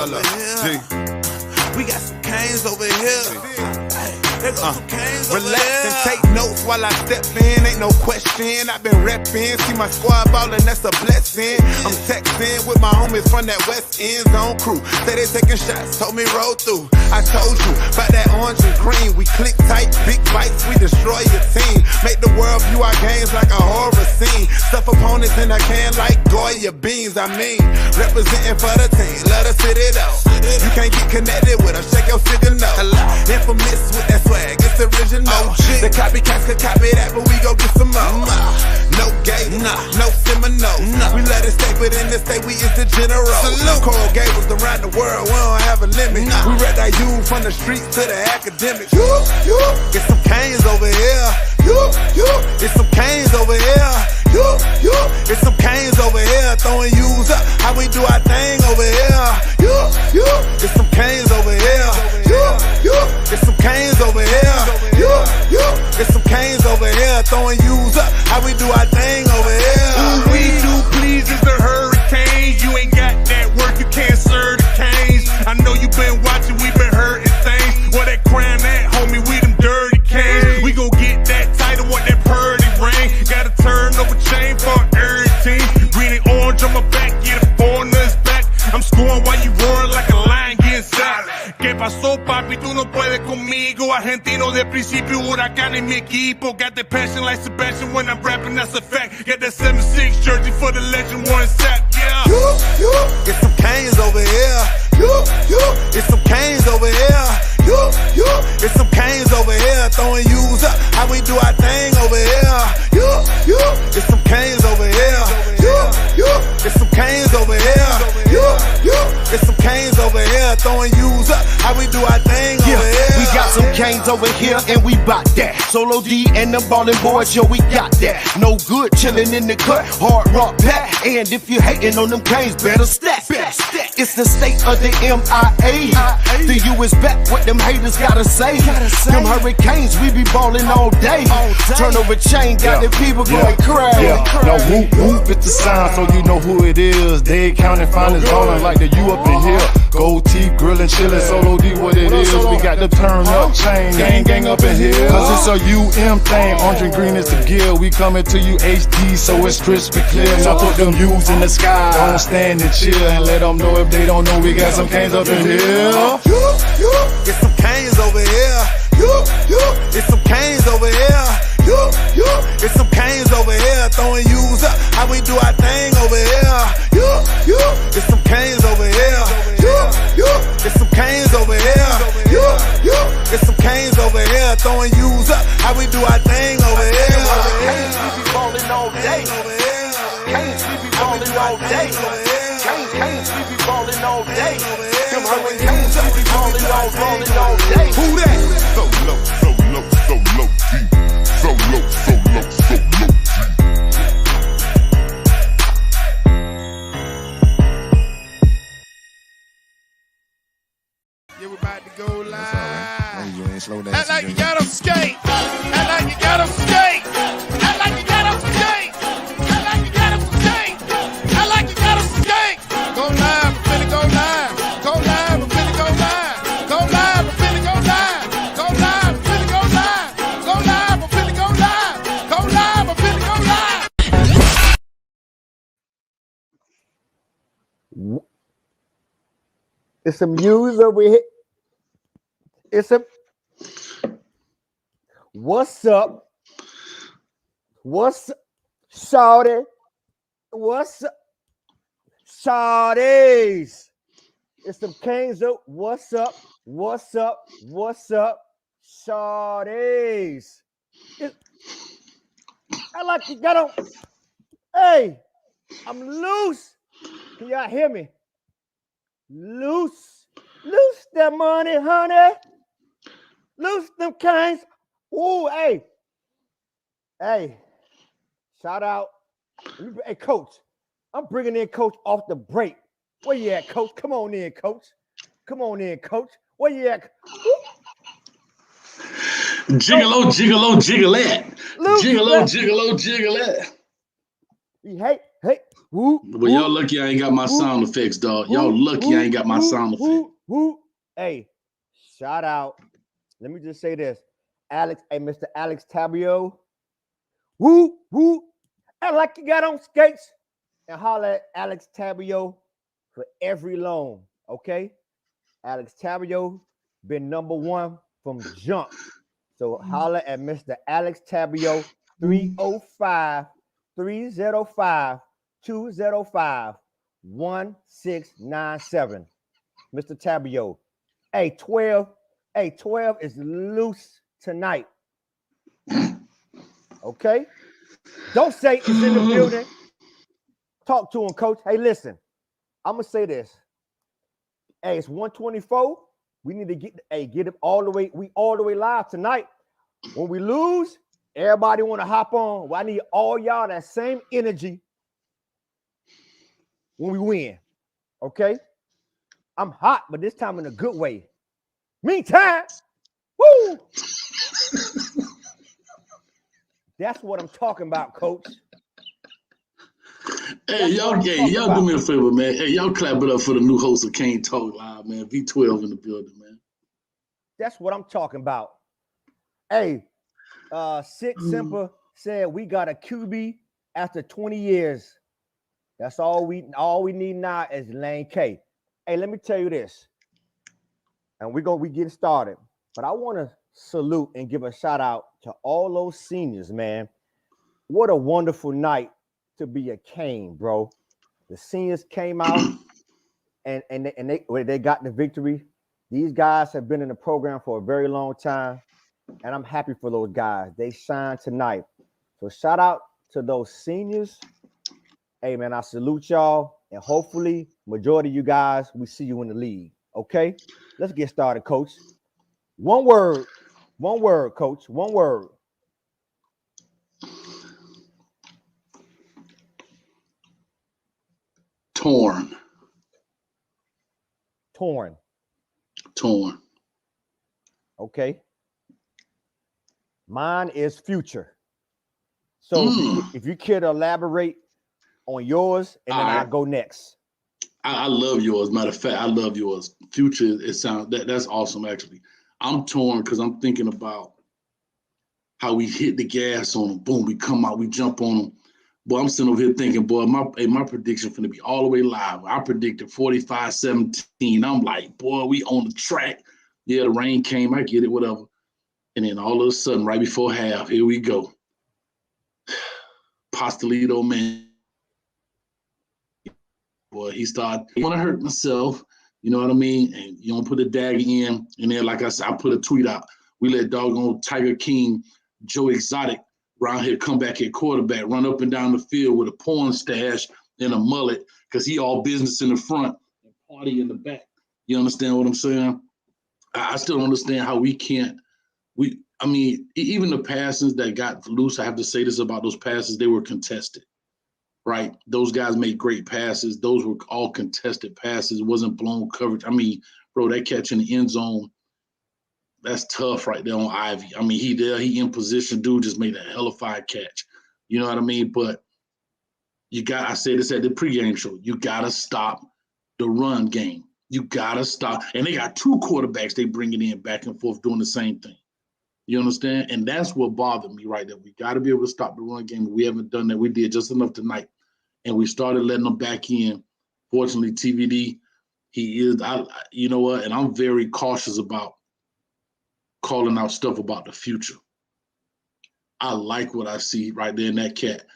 We got some canes over here. Relax and take notes while I step in, ain't no question. I've been reppin', see my squad ballin', that's a blessing. I'm texting with my homies from that West End Zone crew. Say they taking shots, told me roll through. I told you about that orange and green. We click tight, big bites, we destroy your team. Make the world view our games like a horror scene. Stuff opponents in a can like Goya beans. I mean, representing for the team, let us hit it out. You can't get connected with us, shake your signal. Infamous with that swag, it's original. The copycats could copy that, but we go get some more. No gay, no Seminole. We let it stay, but in this state we is the general. Coral Gables around the world, we don't have a limit. We read that you from the streets to the academics. Get some canes over here. Get some canes over here. Get some canes over here. Throwing U's up, how we do our thing over here. Get some canes over here. Get some canes over here. Get some canes over here. Throwing U's up, how we do our thing over here. Ooh, we do please is the hurricanes. You ain't got that work, you can't serve the canes. I know you been watching, we been hurting things. Where that crown at, homie, we them dirty canes. We gon' get that title, what that purdy ring. Gotta turn over chain for every team. Green and orange on my back, yeah, the foreigners back. I'm scoring while you roaring like a lion getting shot. ¿Qué pasó, papi? Tú no puedes conmigo. Argentino de principio, huracán en mi equipo. Got the passion like Sebastian when I'm rapping, that's a fact. Got that 7-6 jersey for the legend, one sap, yeah. Get some canes over here. Get some canes over here. Get some canes over here. Throwing U's up, how we do our thing over here. Get some canes over here. Get some canes over here. Get some canes over here. Throwing U's up, how we do our thing over here. We got some canes over here and we bout that. Solo D and them ballin' boys, yo, we got that. No good chillin' in the cut, hard rock pack. And if you hatin' on them canes, better stack. It's the state of the MIA. The U is back, what them haters gotta say. Them hurricanes, we be ballin' all day. Turn over chain, got the people going crazy. Now whoop whoop, it's the sign, so you know who it is. They counting finals ballin' like the U up in here. Gold teeth, grillin', chillin', Solo D, what it is. We got the turn up chain, gang up in here. Cause it's a UM thing, orange and green is the gear. We coming to you HD, so it's crispy clear. Now put them U's in the sky, don't stand and chill. And let them know if they don't know, we got some canes up in here. Get some canes over here. Get some canes over here. Get some canes over here. Throwing U's up, how we do our thing over here. Get some canes over here. Get some canes over here. Get some canes over here. Throwing U's up, how we do our thing over here. Canes, we be ballin' all day. Canes, we be ballin' all day. Canes, we be ballin' all day. Them hurricanes, we be ballin' all day. Who that? So low, so low, so low, deep. So low, so low, so low, deep. Yeah, we about to go live. You ain't slow down. Act like you got them skate. Act like you got them skate. Act like you got them skate. Act like you got them skate. Act like you got them skate. Go live, I'm finna go live. Go live, I'm finna go live. Go live, I'm finna go live. Go live, I'm finna go live. Go live, I'm finna go live. Go live, I'm finna go live. It's some news over here. It's a what's up? What's shawty? What's up? Shawties. It's some canes up. What's up? What's up? What's up? Shawties. I like you got on. Hey, I'm loose. Can y'all hear me? Loose that money, honey. Loose them canes. Ooh, hey. Shout out. Hey, coach. I'm bringing in coach off the break. Where you at, coach? Come on in, coach. Come on in, coach. Where you at? Gigolo, gigolo, gigolette. Loose Gigolo, gigolo, gigolette. Hey. But y'all lucky I ain't got my sound effects, dog. Y'all lucky I ain't got my sound effects. Hey, shout out. Let me just say this. Alex, hey, Mr. Alex Tabio. Woo, woo. And like you got on skates. And holler at Alex Tabio for every loan. Okay? Alex Tabio been number one from jump. So holler at Mr. Alex Tabio 305 305 205 1697. Mr. Tabio. Hey, 12 is loose tonight. Okay? Don't say it's in the building. Talk to him, coach. Hey, listen. I'm gonna say this. Hey, it's 124. We need to get it all the way. We all the way live tonight. When we lose, everybody want to hop on. Well, I need all y'all that same energy when we win. Okay? I'm hot, but this time in a good way. Meantime, woo! That's what I'm talking about, coach. Hey, y'all do me a favor, man. Hey, y'all clap it up for the new host of Kane Talk Live, man. V12 in the building, man. That's what I'm talking about. Hey, Six Simple said we got a QB after 20 years. That's all we need now is Lane K. Hey, let me tell you this. And we get started. But I want to salute and give a shout out to all those seniors, man. What a wonderful night to be a Cane, bro. The seniors came out and they got the victory. These guys have been in the program for a very long time, and I'm happy for those guys. They shined tonight. So shout out to those seniors. Hey, man, I salute y'all, and hopefully majority of you guys, we see you in the league, okay? Let's get started, coach. One word, coach, one word. Torn. Okay. Mine is future. So if you care to elaborate on yours, and then I'll go next. I love yours. Matter of fact, I love yours. Future, that's awesome, actually. I'm torn because I'm thinking about how we hit the gas on them. Boom, we come out, we jump on them. Boy, I'm sitting over here thinking, boy, my prediction finna be all the way live. I predicted 45-17. I'm like, boy, we on the track. Yeah, the rain came. I get it, whatever. And then all of a sudden, right before half, here we go. Pastelito, man. Boy, he started, I want to hurt myself. You know what I mean? And you don't put a dagger in. And then, like I said, I put a tweet out. We let doggone Tiger King, Joe Exotic, around here come back at quarterback, run up and down the field with a porn stash and a mullet because he all business in the front and party in the back. You understand what I'm saying? I still don't understand how we can't. Even the passes that got loose, I have to say this about those passes, they were contested, right? Those guys made great passes. Those were all contested passes. It wasn't blown coverage. I mean, bro, that catch in the end zone, that's tough right there on Ivy. I mean, he in position. Dude just made a hellified catch. You know what I mean? But I said this at the pregame show. You got to stop the run game. You got to stop. And they got two quarterbacks they bring it in back and forth doing the same thing. You understand? And that's what bothered me right there. We got to be able to stop the run game. We haven't done that. We did just enough tonight. And we started letting them back in. Fortunately, TVD, you know what? And I'm very cautious about calling out stuff about the future. I like what I see right there in that cat.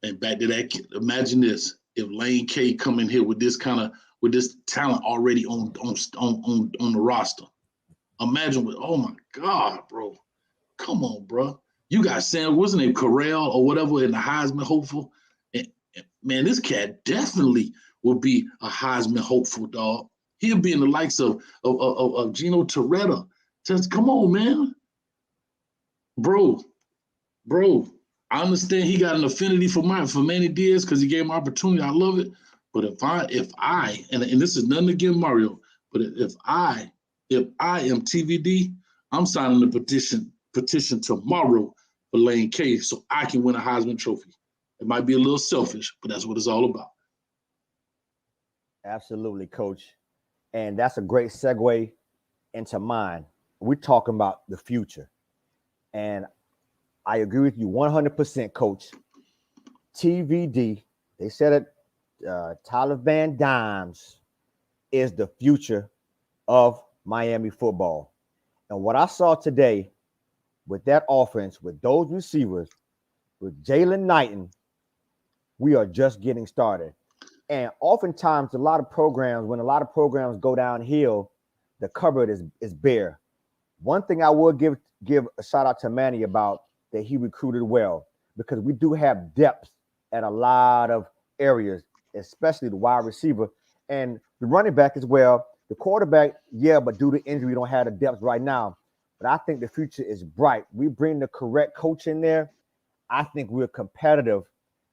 And back to that kid, imagine this. If Lane K come in here with this talent already on the roster. Imagine oh my God, bro. Come on, bro. You got Sam, wasn't it Corral or whatever in the Heisman hopeful? And man, this cat definitely will be a Heisman hopeful, dog. He'll be in the likes of Gino Toretta. Just come on, man. Bro, I understand he got an affinity for Manny Diaz because he gave him opportunity. I love it. But if I and this is nothing against Mario, but if I am TVD, I'm signing the petition tomorrow for Lane K so I can win a Heisman Trophy. It might be a little selfish, but that's what it's all about. Absolutely, coach. And that's a great segue into mine. We're talking about the future. And I agree with you 100%, coach. TVD, they said it, Tyler Van Dimes is the future of Miami football. And what I saw today with that offense, with those receivers, with Jalen Knighton, we are just getting started. And oftentimes, when a lot of programs go downhill, the cupboard is bare. One thing I will give a shout out to Manny about that he recruited well because we do have depth at a lot of areas, especially the wide receiver and the running back as well. The quarterback, yeah, but due to injury, we don't have the depth right now. But I think the future is bright. We bring the correct coach in there. I think we're competitive,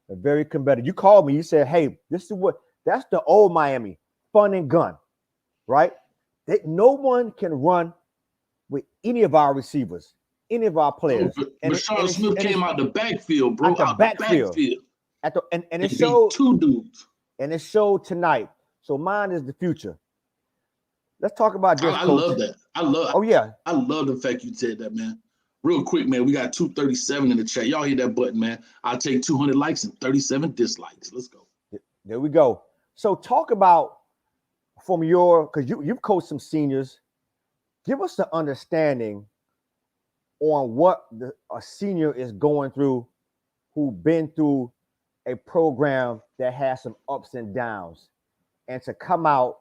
very competitive. You called me, you said, hey, that's the old Miami, fun and gun, right? No one can run with any of our receivers, any of our players. Rashard Smith came out the backfield, bro. Out the backfield. And it showed two dudes. And it showed tonight. So mine is the future. Let's talk about this. I love that. I love the fact you said that, man. Real quick, man. We got 237 in the chat. Y'all hit that button, man. I'll take 200 likes and 37 dislikes. Let's go. There we go. So talk about because you've coached some seniors. Give us the understanding on what a senior is going through who've been through a program that has some ups and downs. And to come out,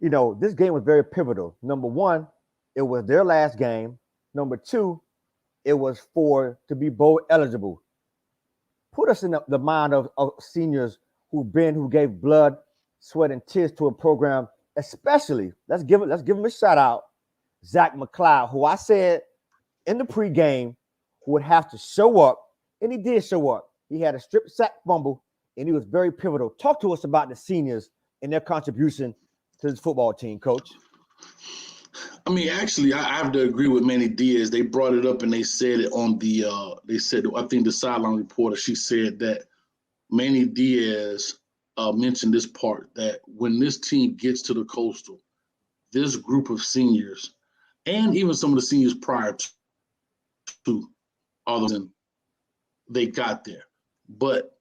this game was very pivotal. Number one, it was their last game. Number two, it was to be bowl eligible. Put us in the mind of seniors who gave blood, sweat, and tears to a program, especially, let's give him a shout out, Zach McLeod, who I said in the pregame would have to show up, and he did show up. He had a strip sack fumble, and he was very pivotal. Talk to us about the seniors and their contribution to this football team, Coach. I mean, actually, I have to agree with Manny Diaz. They brought it up and they said it on I think the sideline reporter, she said that Manny Diaz mentioned this part, that when this team gets to the Coastal, this group of seniors, and even some of the seniors prior to all of them, they got there. But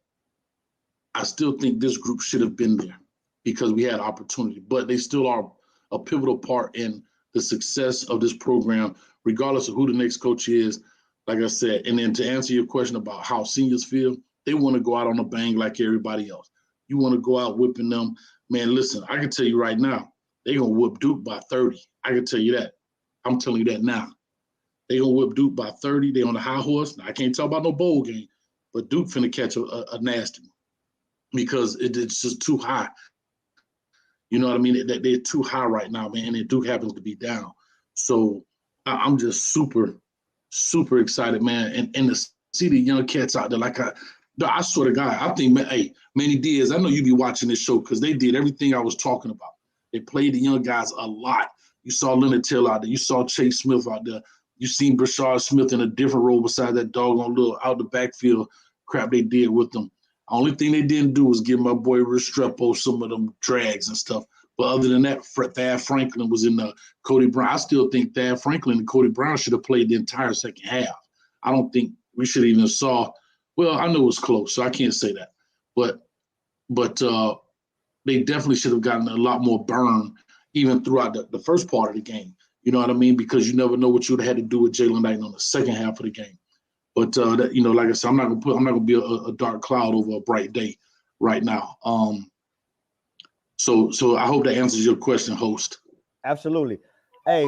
I still think this group should have been there because we had opportunity. But they still are a pivotal part in the success of this program, regardless of who the next coach is, like I said. And then to answer your question about how seniors feel, they want to go out on a bang like everybody else. You want to go out whipping them. Man, listen, I can tell you right now, they're going to whip Duke by 30. I can tell you that. I'm telling you that now. They're going to whip Duke by 30. They're on the high horse. Now, I can't talk about no bowl game, but Duke finna catch a nasty one because it's just too high. You know what I mean? They're too high right now, man, and Duke happens to be down. So I'm just super, super excited, man, and to see the young cats out there. Like I swear to God, I think, hey, Manny Diaz, I know you be watching this show because they did everything I was talking about. They played the young guys a lot. You saw Leonard Till out there. You saw Chase Smith out there. You seen Brashard Smith in a different role beside that doggone little out the backfield crap they did with them. Only thing they didn't do was give my boy Restrepo some of them drags and stuff. But other than that, Thad Franklin was in the Cody Brown. I still think Thad Franklin and Cody Brown should have played the entire second half. I don't think we should even saw. Well, I know it was close, so I can't say that. But they definitely should have gotten a lot more burn even throughout the first part of the game. You know what I mean? Because you never know what you would have had to do with Jalen Knighton on the second half of the game. But like I said, I'm not gonna be a dark cloud over a bright day right now. So I hope that answers your question, host. Absolutely. Hey,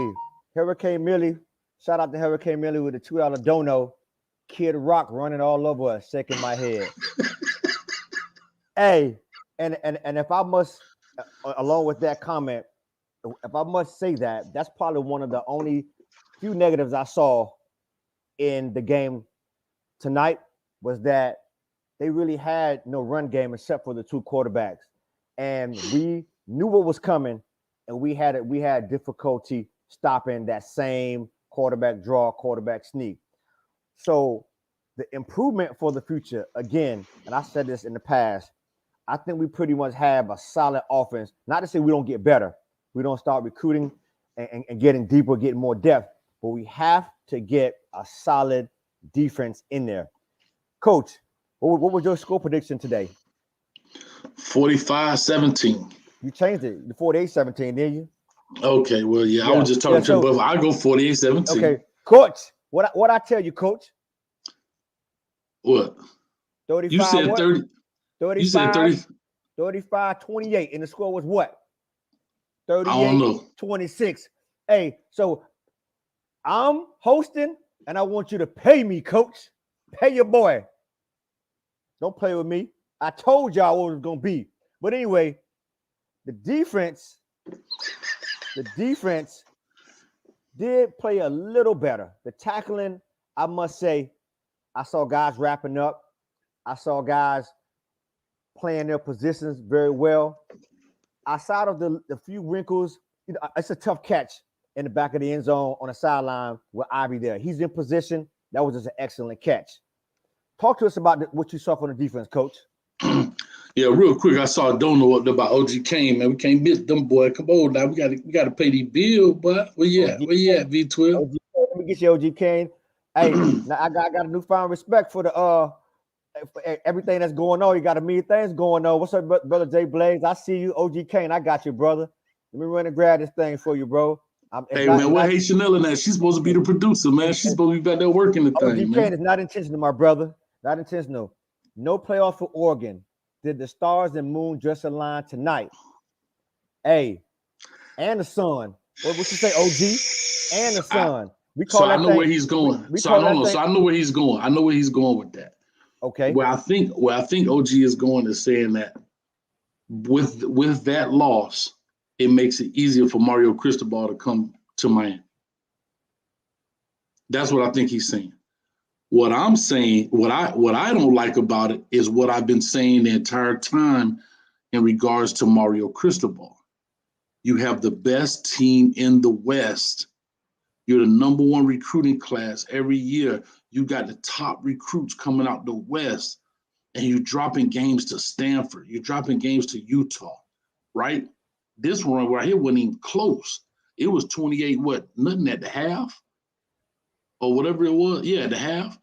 Hurricane Millie, shout out to Hurricane Millie with a $2 dono. Kid Rock running all over us, shaking my head. Hey, and if I must, along with that comment, if I must say that's probably one of the only few negatives I saw in the game tonight was that they really had no run game except for the two quarterbacks. And we knew what was coming, and we had difficulty stopping that same quarterback draw, quarterback sneak. So the improvement for the future, again, and I said this in the past, I think we pretty much have a solid offense. Not to say we don't get better. We don't start recruiting and getting deeper, getting more depth, but we have to get a solid defense in there. Coach, what was your score prediction today? 45-17. You changed it to 48-17, didn't you? Okay, well, yeah, I was just talking to you, but I go 48-17. Okay, Coach, what I tell you, Coach? What? 35, you said 30. 35, you said 30. 35-28, and the score was what? 38, I don't know. 26. Hey, so I'm hosting, and I want you to pay me, Coach. Pay your boy. Don't play with me. I told y'all what it was going to be. But anyway, the defense did play a little better. The tackling, I must say, I saw guys wrapping up. I saw guys playing their positions very well. Outside of the few wrinkles, it's a tough catch in the back of the end zone on the sideline with Ivy there. He's in position. That was just an excellent catch. Talk to us about what you saw from the defense, Coach. Yeah, real quick, I saw a dono up there by OG Kane, man. We can't miss them, boy. Come on now. We got to pay these bills, boy. Where you at, V12? Let me get you, OG Kane. Hey, now I got a newfound respect for for everything that's going on. You got a million things going on. What's up, brother Jay Blaze? I see you, OG Kane. I got you, brother. Let me run and grab this thing for you, bro. Man, what hey Chanel in that? She's supposed to be the producer, man. She's supposed to be back there working the thing, OG Kane is not intentional, my brother. Not intentional. No playoff for Oregon. Did the stars and moon just align tonight? Hey, and the sun. What you say, OG? And the sun. We call that I know where he's going. I know where he's going. I know where he's going with that. Okay. Where I think OG is going is saying that with that loss, it makes it easier for Mario Cristobal to come to Miami. That's what I think he's saying. What I'm saying, what I don't like about it is what I've been saying the entire time in regards to Mario Cristobal. You have the best team in the West. You're the number one recruiting class every year. You got the top recruits coming out the West, and you're dropping games to Stanford. You're dropping games to Utah, right? This one right here wasn't even close. It was 28, nothing at the half or whatever it was. Yeah, at the half.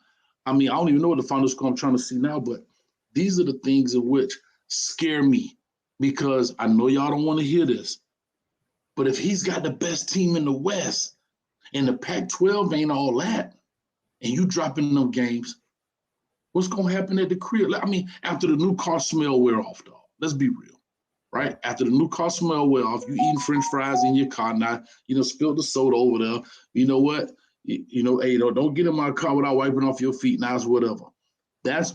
I mean, I don't even know what the final score I'm trying to see now, but these are the things in which scare me because I know y'all don't want to hear this. But if he's got the best team in the West and the Pac-12 ain't all that, and you dropping them games, what's going to happen at the crib? I mean, after the new car smell wear off, dog, let's be real, right? After the new car smell wear off, you eating French fries in your car now, spilled the soda over there. You know what? Hey, don't get in my car without wiping off your feet. Now it's whatever. That's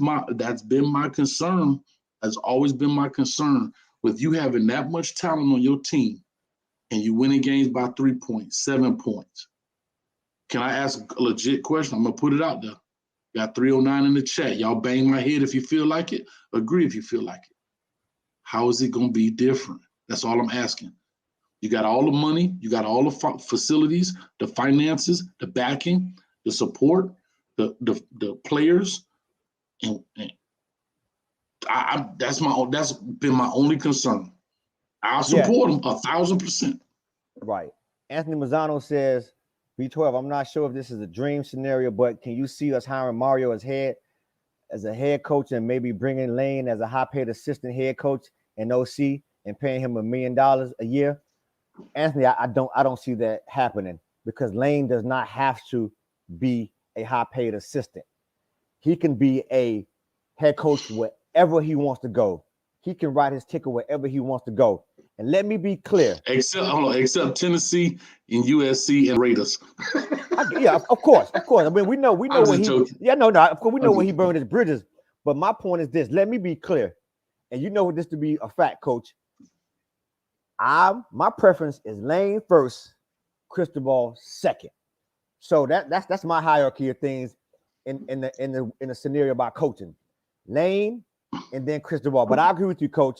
been my concern. Has always been my concern with you having that much talent on your team and you winning games by 3 points, 7 points. Can I ask a legit question? I'm going to put it out there. Got 309 in the chat. Y'all bang my head if you feel like it. Agree if you feel like it. How is it going to be different? That's all I'm asking. You got all the money. You got all the facilities, the finances, the backing, the support, the players. And that's been my only concern. I'll support them 1,000%. Right. Anthony Mazzano says, V12, I'm not sure if this is a dream scenario, but can you see us hiring Mario as a head coach and maybe bringing Lane as a high-paid assistant head coach and OC and paying him $1 million a year? Anthony, I don't see that happening because Lane does not have to be a high-paid assistant. He can be a head coach wherever he wants to go. He can write his ticket wherever he wants to go. And let me be clear. Except Tennessee and USC and Raiders. Yeah, of course. I mean, we know when he. Joking. Yeah, no. Of course, we know when he burned his bridges. But my point is this: let me be clear, and you know this to be a fact, Coach. My preference is Lane first, Cristobal second. So that's my hierarchy of things in the scenario about coaching. Lane and then Cristobal. But I agree with you, Coach.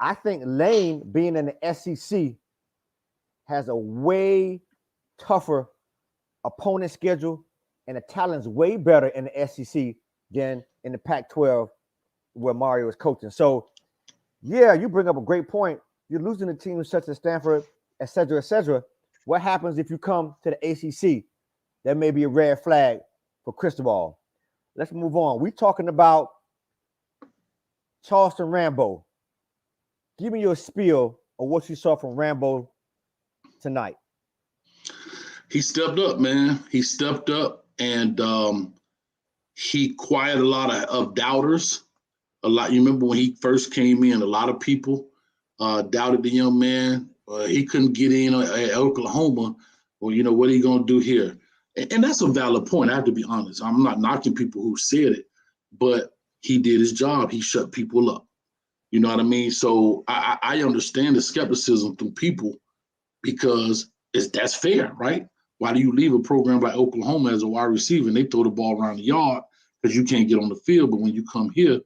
I think Lane being in the SEC has a way tougher opponent schedule and the talent's way better in the SEC than in the Pac-12 where Mario is coaching. So Yeah, you bring up a great point. You're losing to teams such as Stanford, et cetera, et cetera. What happens if you come to the ACC? That may be a red flag for Cristobal. Let's move on. We're talking about Charleston Rambo. Give me your spiel of what you saw from Rambo tonight. He stepped up, man. He stepped up, and he quieted a lot of doubters. A lot. You remember when he first came in, a lot of people doubted the young man. He couldn't get in at Oklahoma. Well, you know, what are you going to do here? And that's a valid point. I have to be honest. I'm not knocking people who said it, but he did his job. He shut people up. You know what I mean? So I understand the skepticism from people because that's fair, right? Why do you leave a program like Oklahoma as a wide receiver and they throw the ball around the yard because you can't get on the field, but when you come here,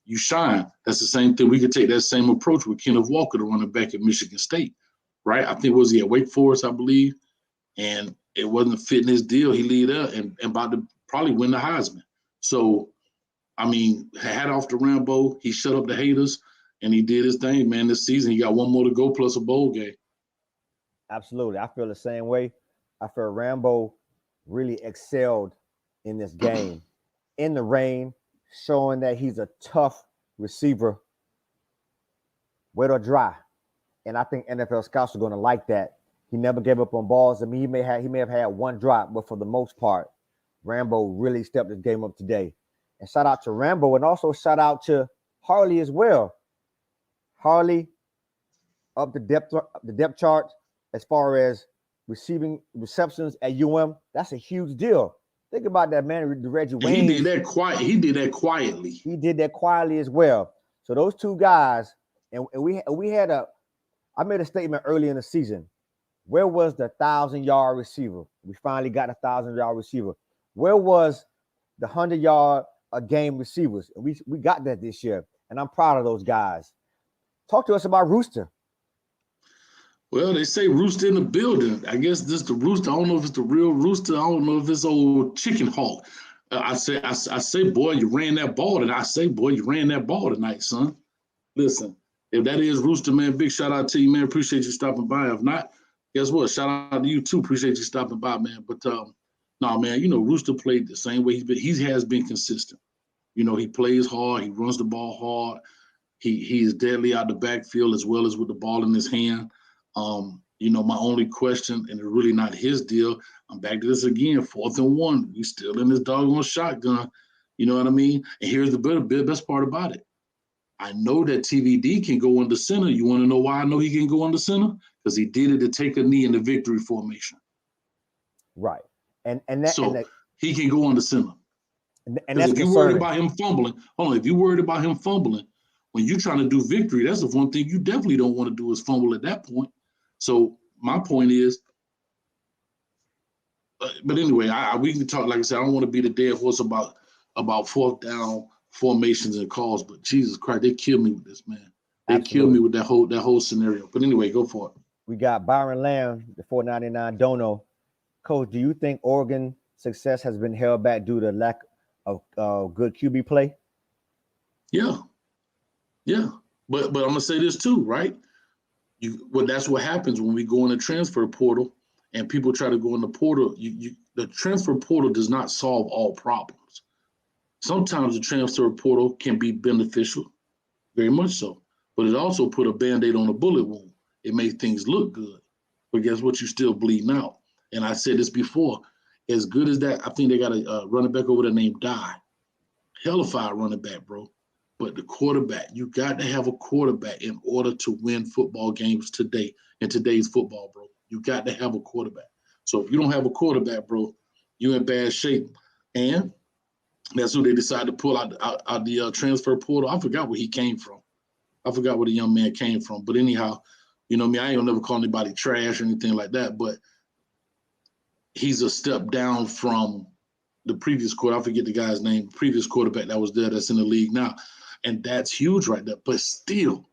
you shine. That's the same thing. We could take that same approach with Kenneth Walker, the running back at Michigan State, right? I think was he at Wake Forest, I believe, and it wasn't fitting his deal. He lead up and about to probably win the Heisman. So, I mean, hat off to Rambo. He shut up the haters and he did his thing, man. This season, he got one more to go plus a bowl game. Absolutely. I feel the same way. I feel Rambo really excelled in this game in the rain, showing that he's a tough receiver, wet or dry. And I think NFL scouts are going to like that. He never gave up on balls. I mean, he may have had one drop, but for the most part, Rambo really stepped his game up today. And shout out to Rambo, and also shout out to Harley as well. Harley up the depth chart as far as receiving receptions at UM. That's a huge deal. Think about that, man. Reggie Wayne. He did that quietly. He did that quietly as well. So those two guys, and we had I made a statement early in the season. Where was the 1,000-yard receiver? We finally got a 1,000-yard receiver. Where was the 100-yard a game receivers? And we got that this year, and I'm proud of those guys. Talk to us about Rooster. Well, they say Rooster in the building. I guess this the Rooster. I don't know if it's the real Rooster. I don't know if it's old Chicken Hawk. I say, boy, you ran that ball tonight. I say, boy, you ran that ball tonight, son. Listen, if that is Rooster, man, big shout out to you, man. Appreciate you stopping by. If not, guess what? Shout out to you too. Appreciate you stopping by, man. But no, man, you know, Rooster played the same way he has been consistent. You know, he plays hard. He runs the ball hard. He is deadly out the backfield as well as with the ball in his hand. You know, my only question, and it's really not his deal. I'm back to this again, 4th and 1. We still in this doggone shotgun. You know what I mean? And here's the best part about it. I know that TVD can go under center. You want to know why I know he can go under center? Because he did it to take a knee in the victory formation. Right. And he can go under center. And that's if you're worried about him fumbling, if you're worried about him fumbling, when you're trying to do victory, that's the one thing you definitely don't want to do is fumble at that point. So my point is, but anyway, we can talk. Like I said, I don't want to be the dead horse about 4th down formations and calls. But Jesus Christ, they killed me with this, man. They killed me with that whole scenario. But anyway, go for it. We got Byron Lamb, the 499 dono. Coach, do you think Oregon's success has been held back due to lack of good QB play? Yeah. But I'm gonna say this too, right? That's what happens when we go in the transfer portal and people try to go in the portal. The transfer portal does not solve all problems. Sometimes the transfer portal can be beneficial, very much so, but it also put a Band-Aid on a bullet wound. It made things look good, but guess what? You're still bleeding out. And I said this before, as good as that, I think they got a running back over there named Dye. Hellified running back, bro. But the quarterback, you got to have a quarterback in order to win football games today, in today's football, bro. You got to have a quarterback. So if you don't have a quarterback, bro, you're in bad shape. And that's who they decided to pull out the transfer portal. I forgot where he came from. I forgot where the young man came from. But anyhow, you know me, I ain't gonna never call anybody trash or anything like that. But he's a step down from the previous quarterback. I forget the guy's name, previous quarterback that was there that's in the league now. And that's huge right there. But still,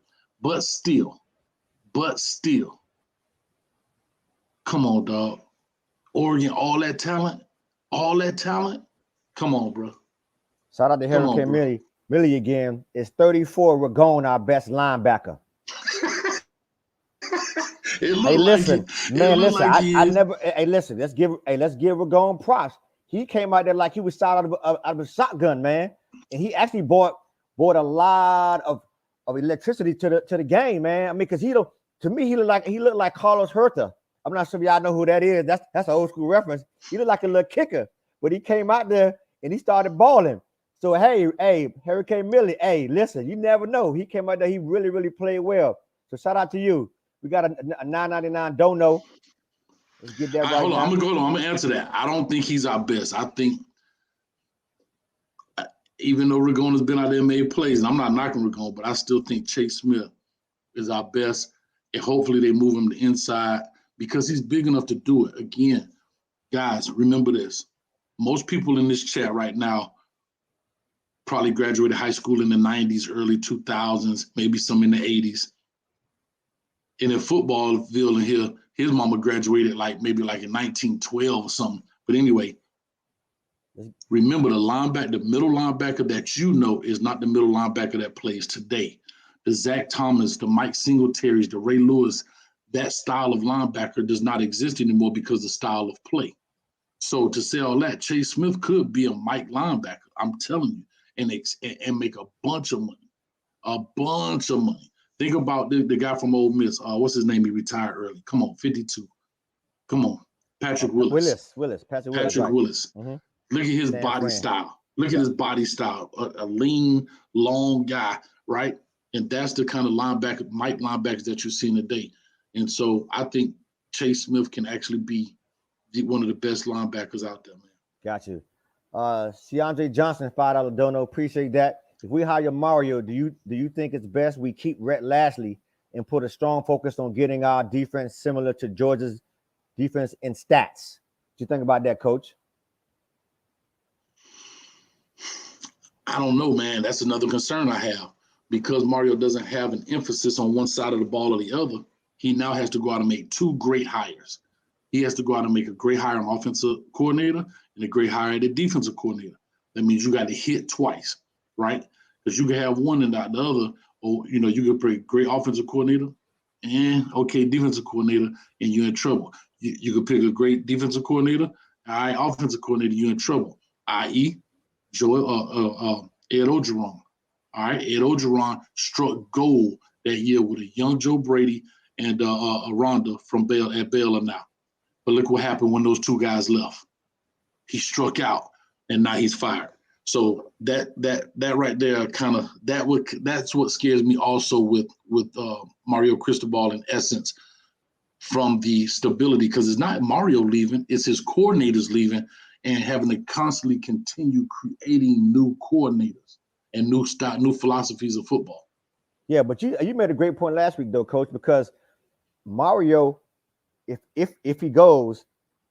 come on, dog. Oregon, all that talent. Come on, bro. Shout out to Hurricane Millie. Millie again. Is 34 Ragone our best linebacker? It look Hey, like listen, it. It man, look listen. like he I is. never. Hey, listen. Let's give Ragone props. He came out there like he was shot out of a shotgun, man, and he actually brought a lot of electricity to the game, man. I mean, because to me he looked like Carlos Herta. I'm not sure if y'all know who that is. That's an old school reference. He looked like a little kicker, but he came out there and he started balling. So hey, Hurricane Millie, hey, listen, you never know. He came out there, he really, really played well. So shout out to you. We got a 999 don't know. Let's get that right Hold on. now. I'm gonna answer that. I don't think he's our best. I think even though Ragone has been out there and made plays, and I'm not knocking Ragone, but I still think Chase Smith is our best. And hopefully they move him to inside because he's big enough to do it. Again, guys, remember this. Most people in this chat right now probably graduated high school in the 90s, early 2000s, maybe some in the 80s. And in football field in here, his mama graduated maybe in 1912 or something. But anyway, remember the middle linebacker that you know is not the middle linebacker that plays today. The Zach Thomas, the Mike Singletaries, the Ray Lewis, that style of linebacker does not exist anymore because of the style of play. So to say all that, Chase Smith could be a Mike linebacker, I'm telling you, and make a bunch of money. A bunch of money. Think about the guy from Ole Miss. What's his name? He retired early. Come on, 52. Come on, Patrick Willis. Patrick Patrick Willis. Willis. Mm-hmm. Look at his San body Fran. style. Look at his body style. A lean, long guy, right? And that's the kind of Mike linebackers that you're seeing today. And so I think Chase Smith can actually be one of the best linebackers out there, man. Got you. Keandre Johnson, $5 dono. Appreciate that. If we hire Mario, do you think it's best we keep Rhett Lashley and put a strong focus on getting our defense similar to Georgia's defense in stats? What you think about that, Coach? I don't know, man. That's another concern I have. Because Mario doesn't have an emphasis on one side of the ball or the other, he now has to go out and make two great hires. He has to go out and make a great hire on offensive coordinator and a great hire at the defensive coordinator. That means you got to hit twice, right? Because you can have one and not the other, or you can play great offensive coordinator and okay defensive coordinator, and you're in trouble. You could pick a great defensive coordinator, all right, offensive coordinator, you're in trouble. I.e., Ed Orgeron. All right, Ed Orgeron struck gold that year with a young Joe Brady and Rhonda from Baylor now. But look what happened when those two guys left. He struck out, and now he's fired. So that right there that's what scares me also with Mario Cristobal in essence from the stability, because it's not Mario leaving, it's his coordinators leaving and having to constantly continue creating new coordinators and new philosophies of football. Yeah, but you made a great point last week though, Coach, because Mario, if he goes,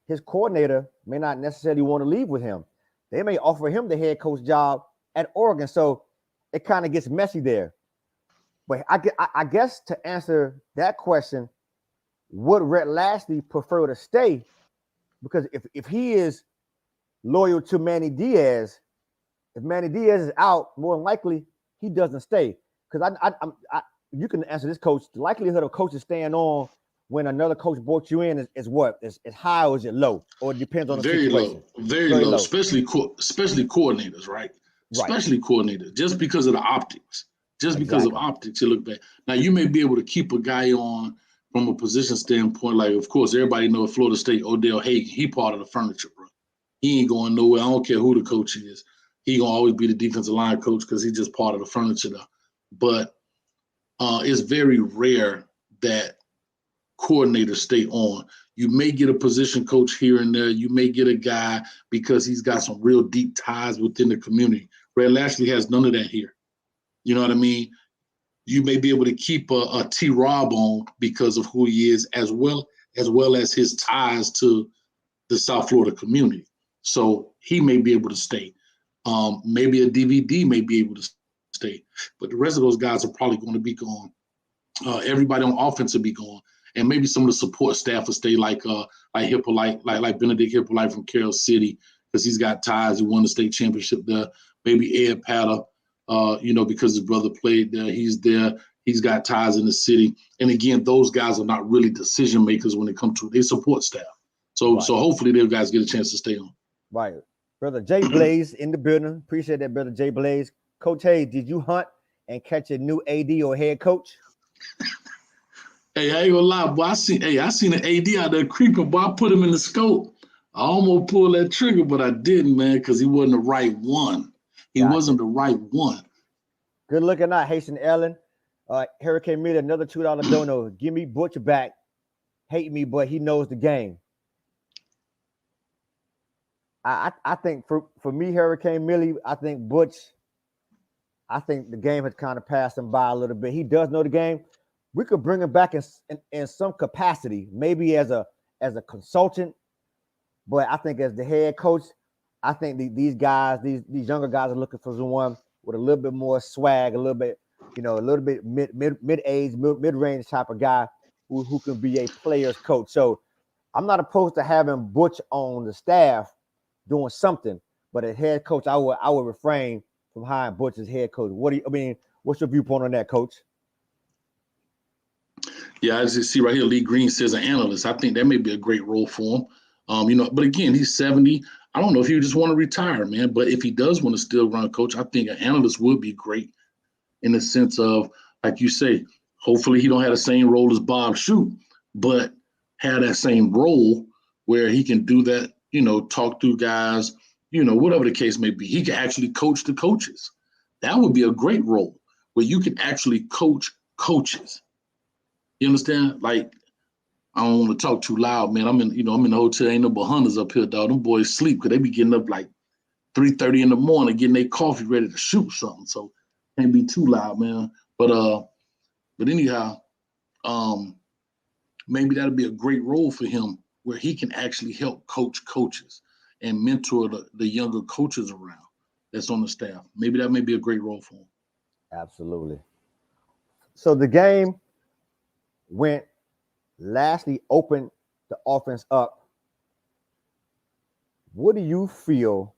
his coordinator may not necessarily want to leave with him. They may offer him the head coach job at Oregon, so it kind of gets messy there. But I guess to answer that question, would Rhett Lashley prefer to stay? Because if he is loyal to Manny Diaz, if Manny Diaz is out, more than likely he doesn't stay. Because you can answer this, Coach. The likelihood of coaches staying on when another coach brought you in is what? Is high or is it low? Or it depends on the situation? Very low. Especially coordinators, right? Especially coordinators, just because of the optics. Because of optics, it look bad. Now, you may be able to keep a guy on from a position standpoint. Like, of course, everybody knows Florida State, Odell Hagan. He part of the furniture, bro. He ain't going nowhere. I don't care who the coach is. He going to always be the defensive line coach because he's just part of the furniture though. But it's very rare that coordinators stay on. You may get a position coach here and there. You may get a guy because he's got some real deep ties within the community. Rhett Lashley has none of that here. You know what I mean? You may be able to keep a T. Rob on because of who he is, as well as his ties to the South Florida community. So he may be able to stay. Maybe a DVD may be able to stay. But the rest of those guys are probably going to be gone. Everybody on offense will be gone. And maybe some of the support staff will stay, like Hippolyte, like Benedict Hippolyte from Carroll City, because he's got ties. He won the state championship there. Maybe Ed Patter, because his brother played there. He's there. He's got ties in the city. And again, those guys are not really decision makers when it comes to their support staff. So hopefully those guys get a chance to stay on. Right. Brother Jay Blaze in the building. Appreciate that, Brother Jay Blaze. Coach Hayes, did you hunt and catch a new AD or head coach? Hey, I ain't gonna lie, boy. I seen an AD out there creeping, boy. I put him in the scope. I almost pulled that trigger, but I didn't, man, because he wasn't the right one. He wasn't the right one. Good looking out, Haitian Ellen. Hurricane Media, another $2 dono. Give me Butcher back. Hate me, but he knows the game. I think for me, Hurricane Millie, I think Butch, I think the game has kind of passed him by a little bit. He does know the game. We could bring him back in some capacity, maybe as a consultant, but I think as the head coach, I think these guys, these younger guys are looking for someone with a little bit more swag, a little bit mid-age, mid-range type of guy who can be a player's coach. So I'm not opposed to having Butch on the staff doing something, but as head coach, I would refrain from hiring Butch as head coach. What's your viewpoint on that, Coach? Yeah, I just see right here, Lee Green says an analyst. I think that may be a great role for him. But again, he's 70. I don't know if he just want to retire, man. But if he does want to still run coach, I think an analyst would be great in the sense of, like you say, hopefully he don't have the same role as Bob Shoot, but have that same role where he can do that, talk to guys, whatever the case may be. He can actually coach the coaches. That would be a great role where you can actually coach coaches. You understand? Like, I don't want to talk too loud, man. I'm in the hotel. Ain't no but hunters up here, dog. Them boys sleep because they be getting up like 3:30 in the morning, getting their coffee ready to shoot something. So can't be too loud, man. But anyhow, maybe that'll be a great role for him where he can actually help coach coaches and mentor the younger coaches around that's on the staff. Maybe that may be a great role for him. Absolutely. So the game went lastly opened the offense up. What do you feel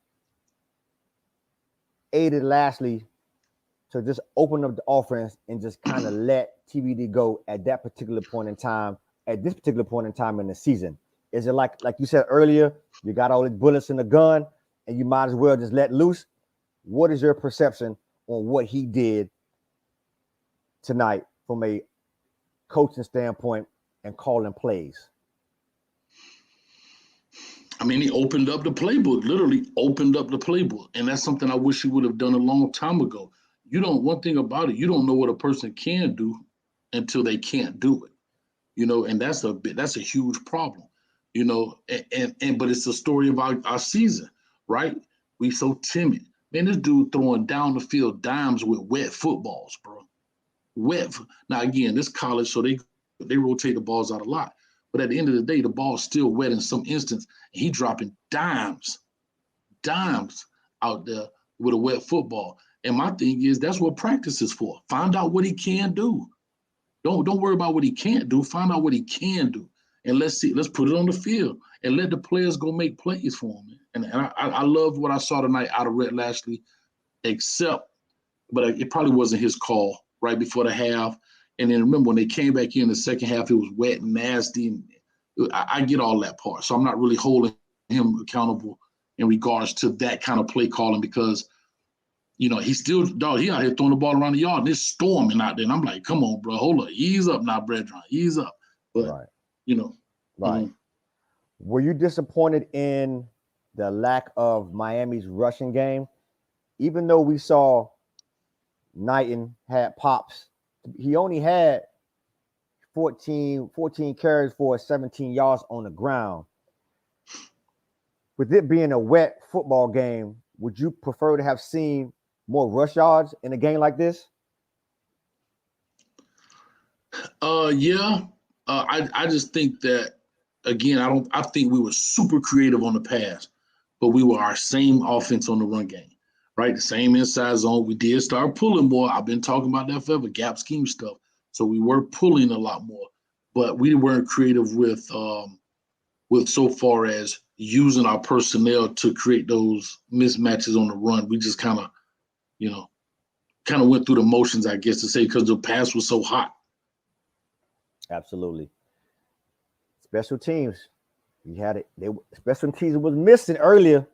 aided Lashley to just open up the offense and just kind of let TBD go at that particular point in time, at this particular point in time in the season? Is it like you said earlier, you got all these bullets in the gun and you might as well just let loose? What is your perception on what he did tonight from a coaching standpoint and calling plays? I mean, he opened up the playbook, literally opened up the playbook. And that's something I wish he would have done a long time ago. One thing about it, you don't know what a person can do until they can't do it, and that's a huge problem, but it's the story of our season, right? We so timid. Man, this dude throwing down the field dimes with wet footballs, bro. Now, again, this college, so they rotate the balls out a lot. But at the end of the day, the ball's still wet in some instance. And he dropping dimes out there with a wet football. And my thing is, that's what practice is for. Find out what he can do. Don't worry about what he can't do. Find out what he can do. And let's put it on the field and let the players go make plays for him. And I love what I saw tonight out of Rhett Lashley, but it probably wasn't his call right before the half. And then remember, when they came back in the second half, it was wet and nasty. And I get all that part. So I'm not really holding him accountable in regards to that kind of play calling because, he's still, dog, he out here throwing the ball around the yard and it's storming out there. And I'm like, come on, bro, hold up. Ease up now, brethren. Ease up. But, right. Right. Were you disappointed in the lack of Miami's rushing game? Even though we saw Knighton had pops, he only had 14 carries for 17 yards on the ground. With it being a wet football game, would you prefer to have seen more rush yards in a game like this? Yeah. I just think that, again, I think we were super creative on the pass, but we were our same offense on the run game, right? The same inside zone. We did start pulling more. I've been talking about that forever, gap scheme stuff. So we were pulling a lot more, but we weren't creative with so far as using our personnel to create those mismatches on the run. We just kind of, kind of went through the motions, I guess to say, because the pass was so hot. Absolutely. Special teams. We had it. Special teams was missing earlier.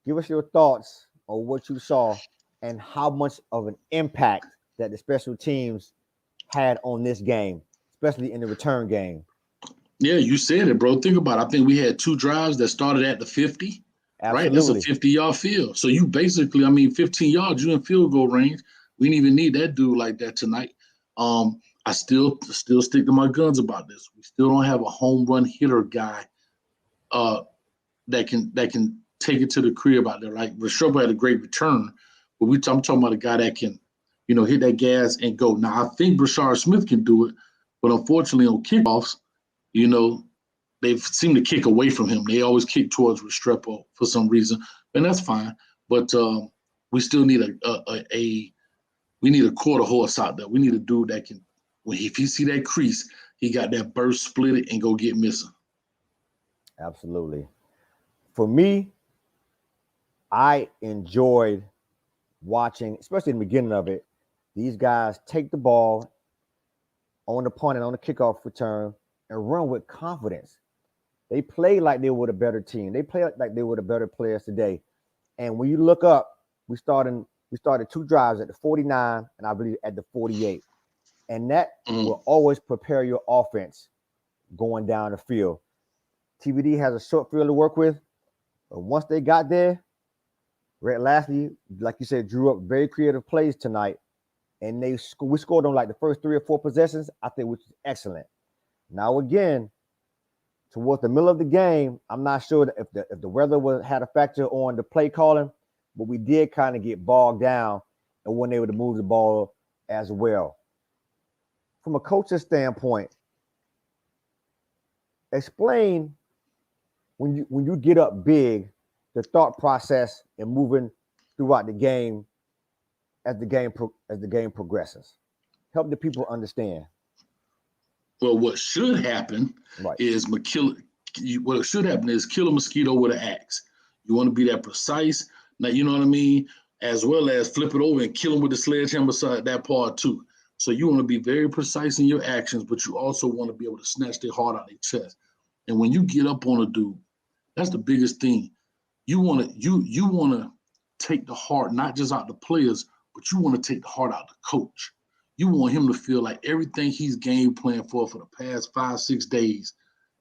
Give us your thoughts on what you saw and how much of an impact that the special teams had on this game, especially in the return game. Yeah, you said it, bro. Think about it. I think we had 2 drives that started at the 50. Right? That's a Absolutely. 50-yard field. So you basically, 15 yards, you in field goal range. We didn't even need that dude like that tonight. I still stick to my guns about this. We still don't have a home run hitter guy that can take it to the crib out there. Like Restrepo had a great return, but I'm talking about a guy that can, hit that gas and go. Now I think Brashard Smith can do it, but unfortunately on kickoffs, they seem to kick away from him. They always kick towards Restrepo for some reason, and that's fine. But we still need a quarter horse out there. We need a dude that can, if you see that crease, he got that burst, split it, and go get missing. Absolutely. For me, I enjoyed watching, especially in the beginning of it, these guys take the ball on the punt and on the kickoff return and run with confidence. They play like they were a better team. They play like they were the better players today. And when you look up, we started 2 drives at the 49 and I believe at the 48. And that will always prepare your offense going down the field. TVD has a short field to work with. But once they got there, Rhett Lastly, like you said, drew up very creative plays tonight. And we scored on like the first 3 or 4 possessions, I think, which is excellent. Now, again, towards the middle of the game, I'm not sure that if the weather had a factor on the play calling, but we did kind of get bogged down and weren't able to move the ball as well. From a coach's standpoint, explain when you get up big, the thought process and moving throughout the game as the game progresses. Help the people understand. Well, what should happen is kill a mosquito with an axe. You want to be that precise. Now, you know what I mean? As well as flip it over and kill them with the sledgehammer side, that part too. So you want to be very precise in your actions, but you also want to be able to snatch their heart out of their chest. And when you get up on a dude, that's the biggest thing. You want to take the heart, not just out the players, but you want to take the heart out of the coach. You want him to feel like everything he's game plan for the past 5-6 days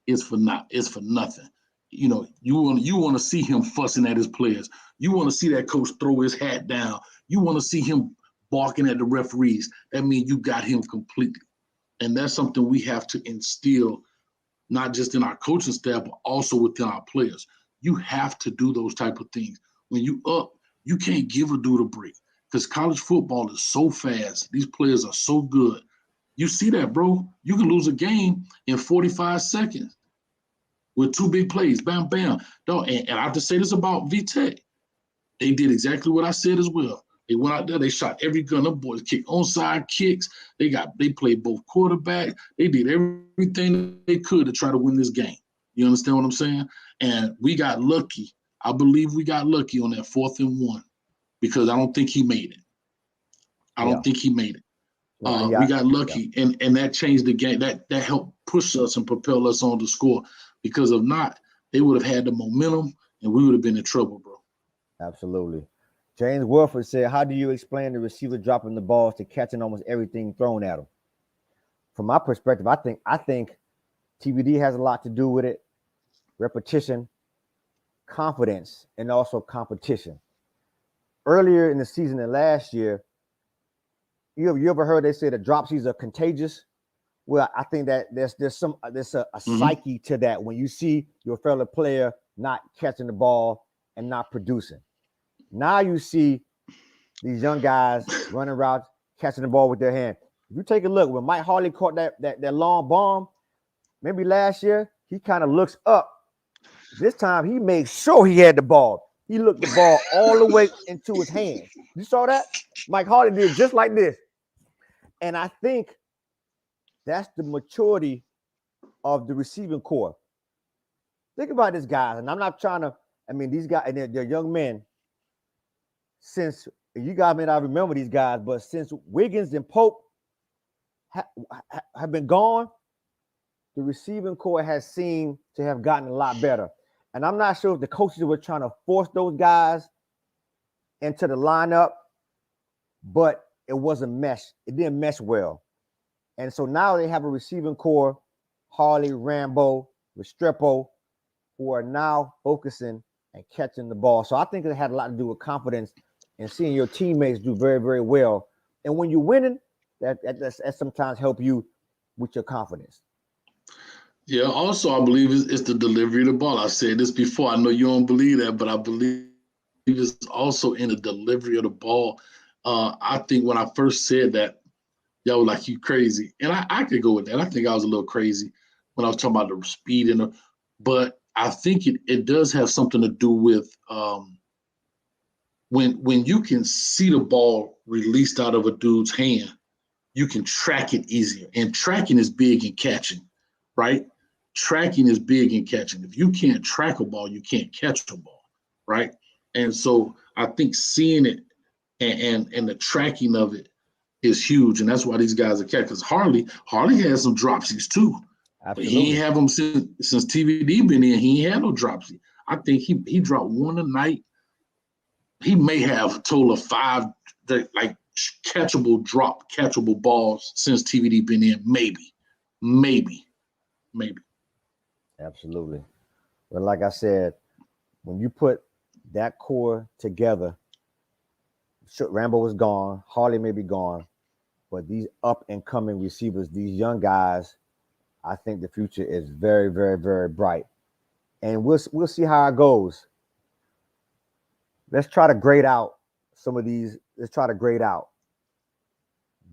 is for nothing. You want to see him fussing at his players. You want to see that coach throw his hat down. You want to see him barking at the referees. That means you got him completely. And that's something we have to instill, not just in our coaching staff, but also within our players. You have to do those type of things. When you up, you can't give a dude a break. Because college football is so fast. These players are so good. You see that, bro. You can lose a game in 45 seconds with 2 big plays. Bam, bam. And I have to say this about VTech. They did exactly what I said as well. They went out there. They shot every gun. Them boys kicked onside kicks. They played both quarterbacks. They did everything they could to try to win this game. You understand what I'm saying? And we got lucky. I believe we got lucky on that 4th and 1. Because I don't think he made it. We got lucky, and that changed the game. That helped push us and propel us on to score. Because if not, they would have had the momentum, and we would have been in trouble, bro. Absolutely. James Wilford said, how do you explain the receiver dropping the balls to catching almost everything thrown at him? From my perspective, I think TBD has a lot to do with it. Repetition, confidence, and also competition. Earlier in the season and last year, you ever heard they say the dropsies are contagious? Well, I think that there's a psyche to that when you see your fellow player not catching the ball and not producing. Now you see these young guys running routes, catching the ball with their hand. If you take a look, when Mike Harley caught that long bomb, maybe last year, he kind of looks up. This time he made sure he had the ball. He looked the ball all the way into his hands. You saw that? Mike Harley did just like this. And I think that's the maturity of the receiving corps. Think about this, guys. And I'm not trying to, these guys, and they're young men. Since you guys may not remember these guys, but since Wiggins and Pope have been gone, the receiving core has seemed to have gotten a lot better. And I'm not sure if the coaches were trying to force those guys into the lineup, but it wasn't mesh. It didn't mesh well. And so now they have a receiving core, Harley, Rambo, Restrepo, who are now focusing and catching the ball. So I think it had a lot to do with confidence and seeing your teammates do very, very well. And when you're winning, that sometimes help you with your confidence. Yeah, also I believe it's the delivery of the ball. I said this before. I know you don't believe that, but I believe it's also in the delivery of the ball. I think when I first said that, y'all were like, you crazy. And I could go with that. I think I was a little crazy when I was talking about the speed but I think it does have something to do with when you can see the ball released out of a dude's hand, you can track it easier. And tracking is big in catching, right? Tracking is big in catching. If you can't track a ball, you can't catch a ball, right? And so I think seeing it and the tracking of it is huge, and that's why these guys are catching. Because Harley has some dropsies too. But he ain't have them since TVD been in. He ain't had no dropsy. I think he dropped one a night. He may have a total of 5 catchable balls since TVD been in. Maybe. Absolutely. But like I said, when you put that core together, Rambo was gone, Harley may be gone, but these up and coming receivers, these young guys, I think the future is very, very, very bright. And we'll see how it goes. Let's try to grade out some of these. Let's try to grade out.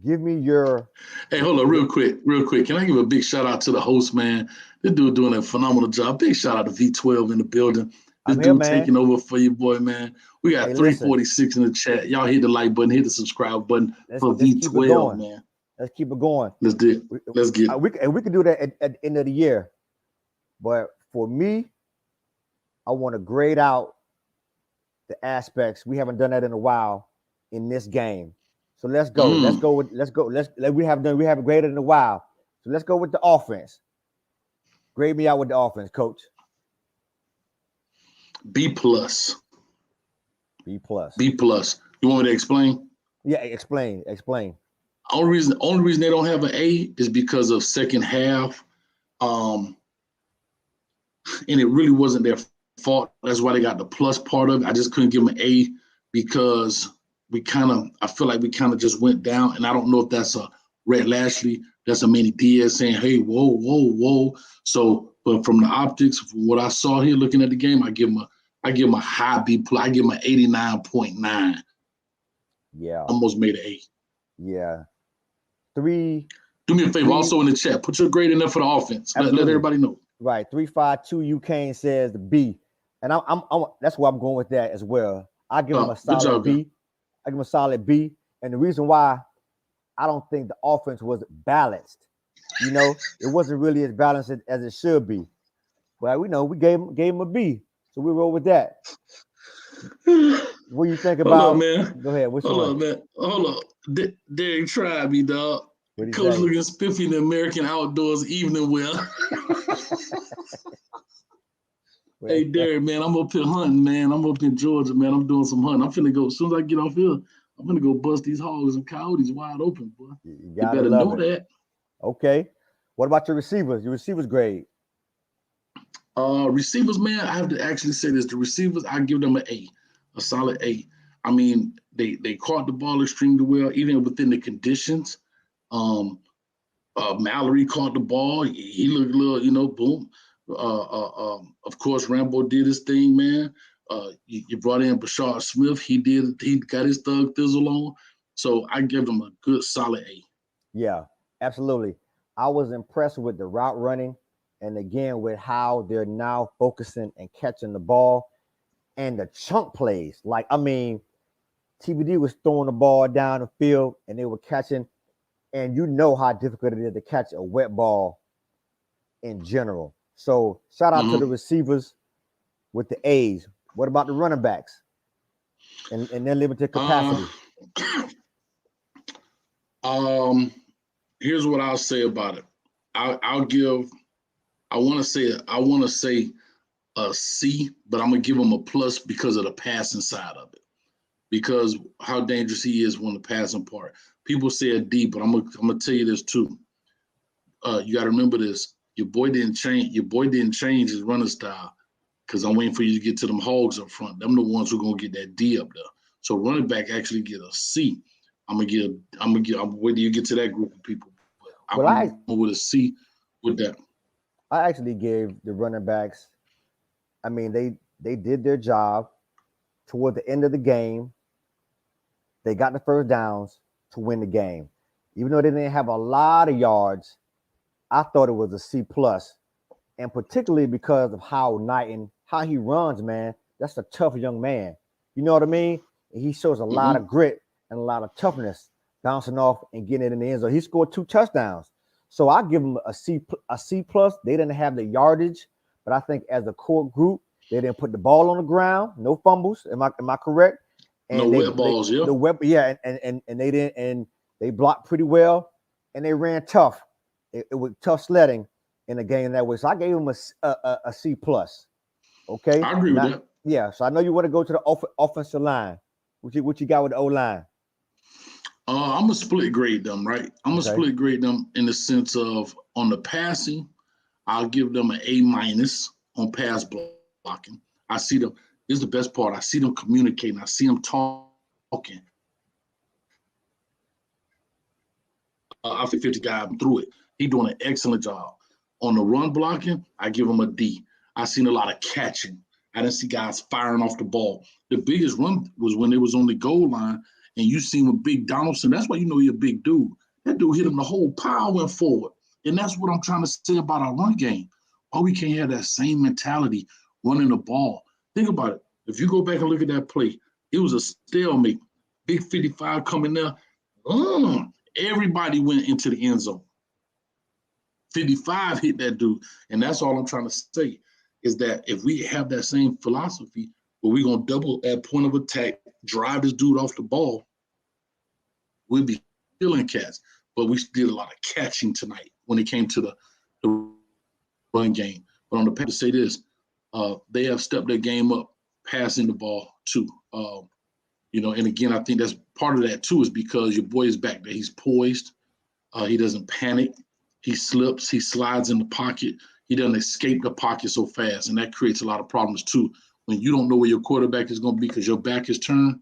Give me your. Hey, hold on, real quick. Can I give a big shout out to the host, man? This dude doing a phenomenal job. Big shout out to V12 in the building. This dude taking over for you, boy, man. We got 346 in the chat. Y'all hit the like button, hit the subscribe button for V12, man. Let's keep it going. Let's do it. Let's get it. We can do that at the end of the year. But for me, I want to grade out the aspects. We haven't done that in a while in this game. So let's go. We haven't graded in a while. So let's go with the offense. Grade me out with the offense, coach. B+. B+. You want me to explain? Yeah, explain. Only reason they don't have an A is because of second half. And it really wasn't their fault. That's why they got the plus part of it. I just couldn't give them an A because I feel like we kind of just went down. And I don't know if that's a Red Lashley, that's a Manny Diaz saying, hey, whoa. So, but from the optics, from what I saw here looking at the game, I give him a high B+. I give him an 89.9. Yeah. Almost made an A. Yeah. 3. Do me a favor, also in the chat, put your grade in there for the offense. Let everybody know. Right. 352 UCane says the B. And I'm that's why I'm going with that as well. I give him a solid B. I give him a solid B. And the reason why I don't think the offense was balanced. It wasn't really as balanced as it should be. But we gave him a B. So we roll with that. What do you think about? Hold on, man. Go ahead. Hold on. Derek tried me, dog. Coach looking spiffy in the American Outdoors evening wear. Hey, Derek, man, I'm up here hunting, man. I'm up in Georgia, man. I'm doing some hunting. I'm finna go, as soon as I get off here, I'm gonna go bust these hogs and coyotes wide open, boy. You better know that. Okay. What about your receivers? Your receivers grade? Receivers, man, I have to actually say this. The receivers, I give them an A, a solid A. I mean, they caught the ball extremely well, even within the conditions. Mallory caught the ball. He looked a little, boom. Of course, Rambo did his thing, man. You brought in Bashard Smith. He got his thug thizzle on. So I give him a good solid A. Yeah, absolutely. I was impressed with the route running and again with how they're now focusing and catching the ball and the chunk plays. TBD was throwing the ball down the field and they were catching, and you know how difficult it is to catch a wet ball in general. So shout out to the receivers with the A's. What about the running backs? in their limited capacity? Here's what I'll say about it. I'll give. I want to say a C, but I'm gonna give him a plus because of the passing side of it. Because how dangerous he is on the passing part. People say a D, but I'm gonna tell you this too. You got to remember this. Your boy didn't change his running style because I'm waiting for you to get to them hogs up front. Them the ones who are gonna get that D up there. So running back actually get a C. I'm waiting till you get to that group of people. But I'm with a C with that. I actually gave the running backs. I mean, they did their job toward the end of the game. They got the first downs to win the game. Even though they didn't have a lot of yards, I thought it was a C plus, and particularly because of how he runs, man. That's a tough young man. You know what I mean? He shows a lot of grit and a lot of toughness, bouncing off and getting it in the end zone. He scored 2 touchdowns, so I give him a C plus. They didn't have the yardage, but I think as a core group, they didn't put the ball on the ground, no fumbles. Am I correct? And no wet balls, yeah. The web, yeah, and they didn't, and they blocked pretty well, and they ran tough. It was tough sledding in the game that way. So I gave him a C plus. Okay, I agree with that. Yeah, so I know you want to go to the offensive line. What you got with the O line? I'm gonna split grade them, right? I'm gonna split grade them in the sense of on the passing, I'll give them an A minus on pass blocking. I see them. This is the best part. I see them communicating. I see them talking. I 50 guy through it. He doing an excellent job. On the run blocking, I give him a D. I seen a lot of catching. I didn't see guys firing off the ball. The biggest run was when they was on the goal line, and you seen with Big Donaldson. That's why you know you're a big dude. That dude hit him the whole pile went forward. And that's what I'm trying to say about our run game. Why we can't have that same mentality running the ball. Think about it. If you go back and look at that play, it was a stalemate. Big 55 coming there. Everybody went into the end zone. 55 hit that dude. And that's all I'm trying to say is that if we have that same philosophy where we're going to double at point of attack, drive this dude off the ball, we'll be killing cats. But we did a lot of catching tonight when it came to the run game. But on the paper, to say this, they have stepped their game up, passing the ball too. And again, I think that's part of that too is because your boy is back there. He's poised. He doesn't panic. He slips. He slides in the pocket. He doesn't escape the pocket so fast, and that creates a lot of problems too. When you don't know where your quarterback is going to be because your back is turned,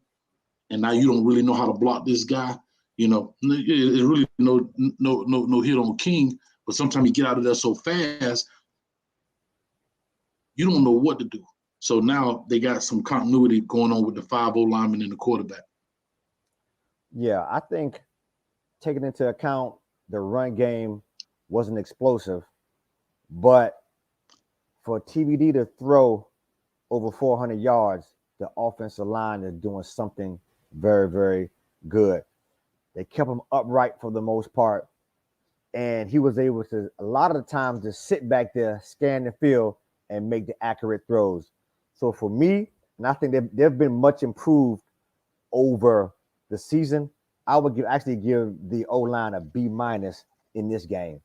and now you don't really know how to block this guy. It's really no hit on King, but sometimes you get out of there so fast, you don't know what to do. So now they got some continuity going on with the 5-0 lineman and the quarterback. Yeah, I think taking into account the run game wasn't explosive, but for TVD to throw over 400 yards, the offensive line is doing something very, very good. They kept him upright for the most part, and he was able to, a lot of the times, just sit back there, scan the field, and make the accurate throws. So for me, and I think they've been much improved over the season, I would actually give the O-line a B minus in this game.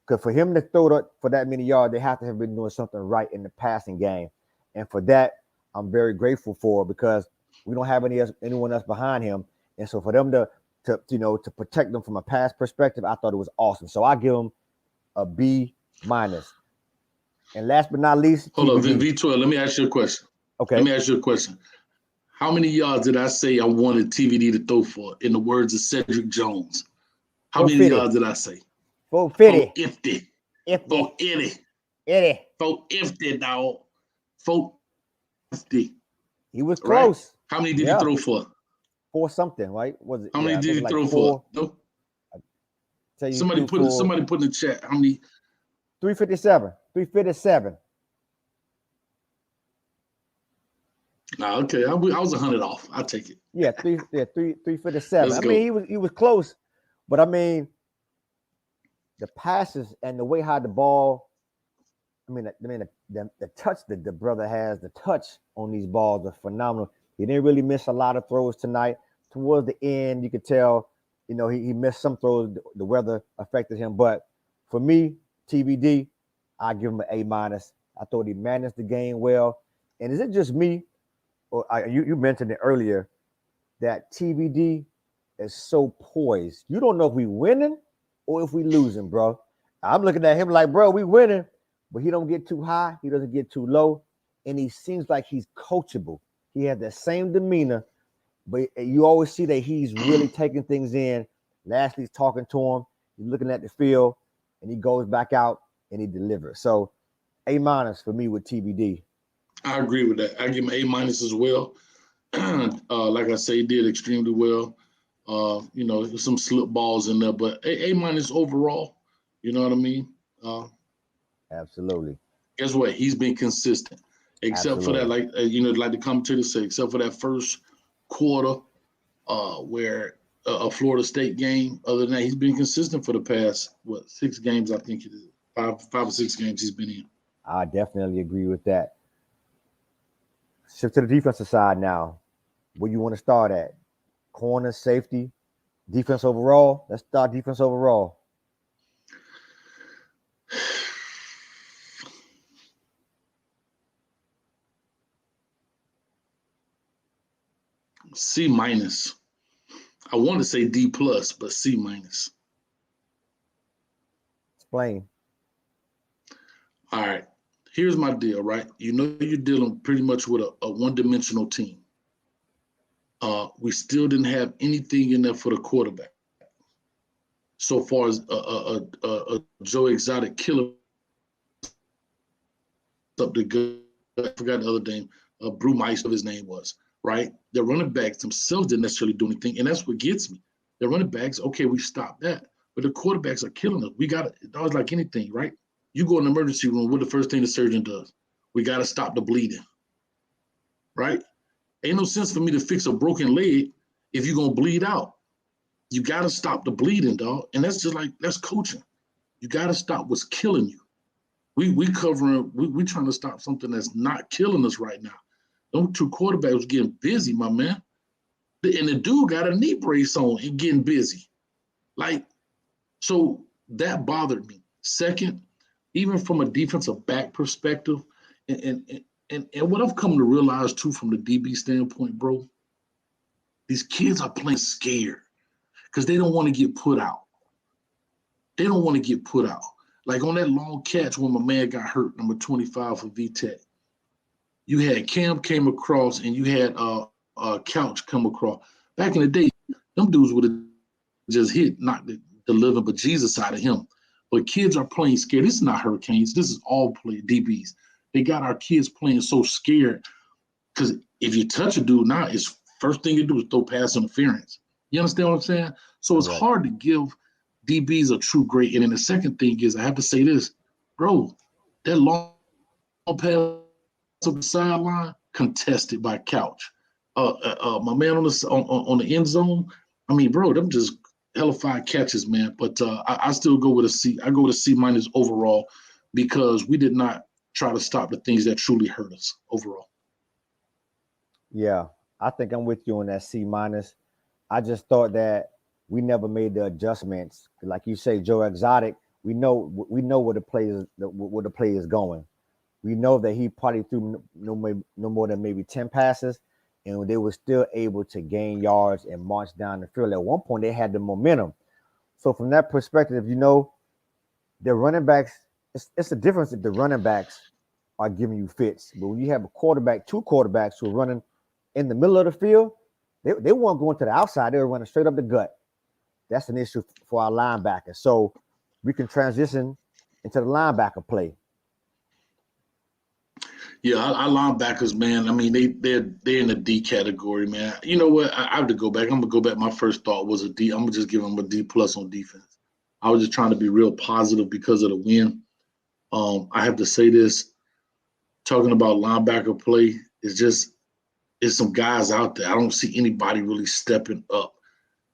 Because for him to throw for that many yards, they have to have been doing something right in the passing game. And for that, I'm very grateful for, because we don't have anyone else behind him. And so for them to protect them from a pass perspective, I thought it was awesome. So I give them a B minus. And last but not least, hold on, V12. Let me ask you a question. Okay. Let me ask you a question. How many yards did I say I wanted TVD to throw for? In the words of Cedric Jones, how many yards did I say? 450. 450. 450, dog. 450. He was close. Right? How many did he throw for? 4 something, right? Was it? How many did he like throw 4. for? No. Somebody put in the chat. How many? 357. 357. Nah, okay. I was 100 off. I'll take it. Yeah, 357. Let's I mean, he was close, but I mean, the passes and the way how the ball, the touch that the brother has, the touch on these balls are phenomenal. He didn't really miss a lot of throws tonight. Towards the end, you could tell, he missed some throws. The weather affected him. But for me, TBD, I give him an A-. I thought he managed the game well. And is it just me, or you mentioned it earlier, that TBD is so poised. You don't know if we winning or if we losing, bro. I'm looking at him like, bro, we winning, but he don't get too high. He doesn't get too low. And he seems like he's coachable. He has that same demeanor, but you always see that he's really taking things in. Lashley's talking to him. He's looking at the field, and he goes back out and he delivers. So A- for me with TBD. I agree with that. I give him A- as well. Like I say, he did extremely well. Some slip balls in there, but A- overall. You know what I mean? Absolutely. Guess what? He's been consistent, except for that, like like the commentators say, except for that first quarter, where a Florida State game. Other than that, he's been consistent for the past 6 games. I think it is 5 or 6 games he's been in. I definitely agree with that. Shift to the defensive side now. Where you want to start at? Corner, safety, defense overall? Let's start defense overall. C-. I want to say D+, but C-. Explain. All right. Here's my deal, right? You're dealing pretty much with a one-dimensional team. We still didn't have anything in there for the quarterback. So far as a Joe Exotic killer up the good, I forgot the other name, Brewmeister, his name was, right? The running backs themselves didn't necessarily do anything, and that's what gets me. The running backs, okay, we stopped that, but the quarterbacks are killing us. We got it. It's like anything, right? You go in the emergency room, what the first thing the surgeon does? We got to stop the bleeding, right? Ain't no sense for me to fix a broken leg if you're going to bleed out. You got to stop the bleeding, dog. And that's that's coaching. You got to stop what's killing you. We trying to stop something that's not killing us right now. Those 2 quarterbacks getting busy, my man. And the dude got a knee brace on and getting busy. So that bothered me. Second, even from a defensive back perspective, and what I've come to realize too from the DB standpoint, bro, these kids are playing scared because they don't want to get put out. They don't want to get put out. Like on that long catch when my man got hurt, number 25 for VTech, you had Cam came across and you had Couch come across. Back in the day, them dudes would have just hit, not the living but Jesus out of him. But kids are playing scared. This is not Hurricanes. This is all play DBs. They got our kids playing so scared because if you touch a dude now, it's first thing you do is throw pass interference. You understand what I'm saying? So it's hard to give DBs a true grade. And then the second thing is, I have to say this, bro, that long pass to the sideline contested by Couch. My man on the end zone, I mean, bro, them just hellified catches, man. But I still go with a C. I go with a C- overall because we did not try to stop the things that truly hurt us overall. Yeah, I think I'm with you on that C-. I just thought that we never made the adjustments. Like you say, Joe Exotic, we know where the play is going. We know that he probably threw no more than maybe 10 passes, and they were still able to gain yards and march down the field. At one point, they had the momentum. So from that perspective, the running backs, it's a difference if the running backs are giving you fits. But when you have 2 quarterbacks who are running in the middle of the field, they weren't going to the outside. They were running straight up the gut. That's an issue for our linebackers. So we can transition into the linebacker play. Yeah, our linebackers, man. I mean, they're in the D category, man. You know what? I have to go back. I'm gonna go back. My first thought was a D. I'm gonna just give them a D+ on defense. I was just trying to be real positive because of the win. I have to say this. Talking about linebacker play, it's some guys out there. I don't see anybody really stepping up.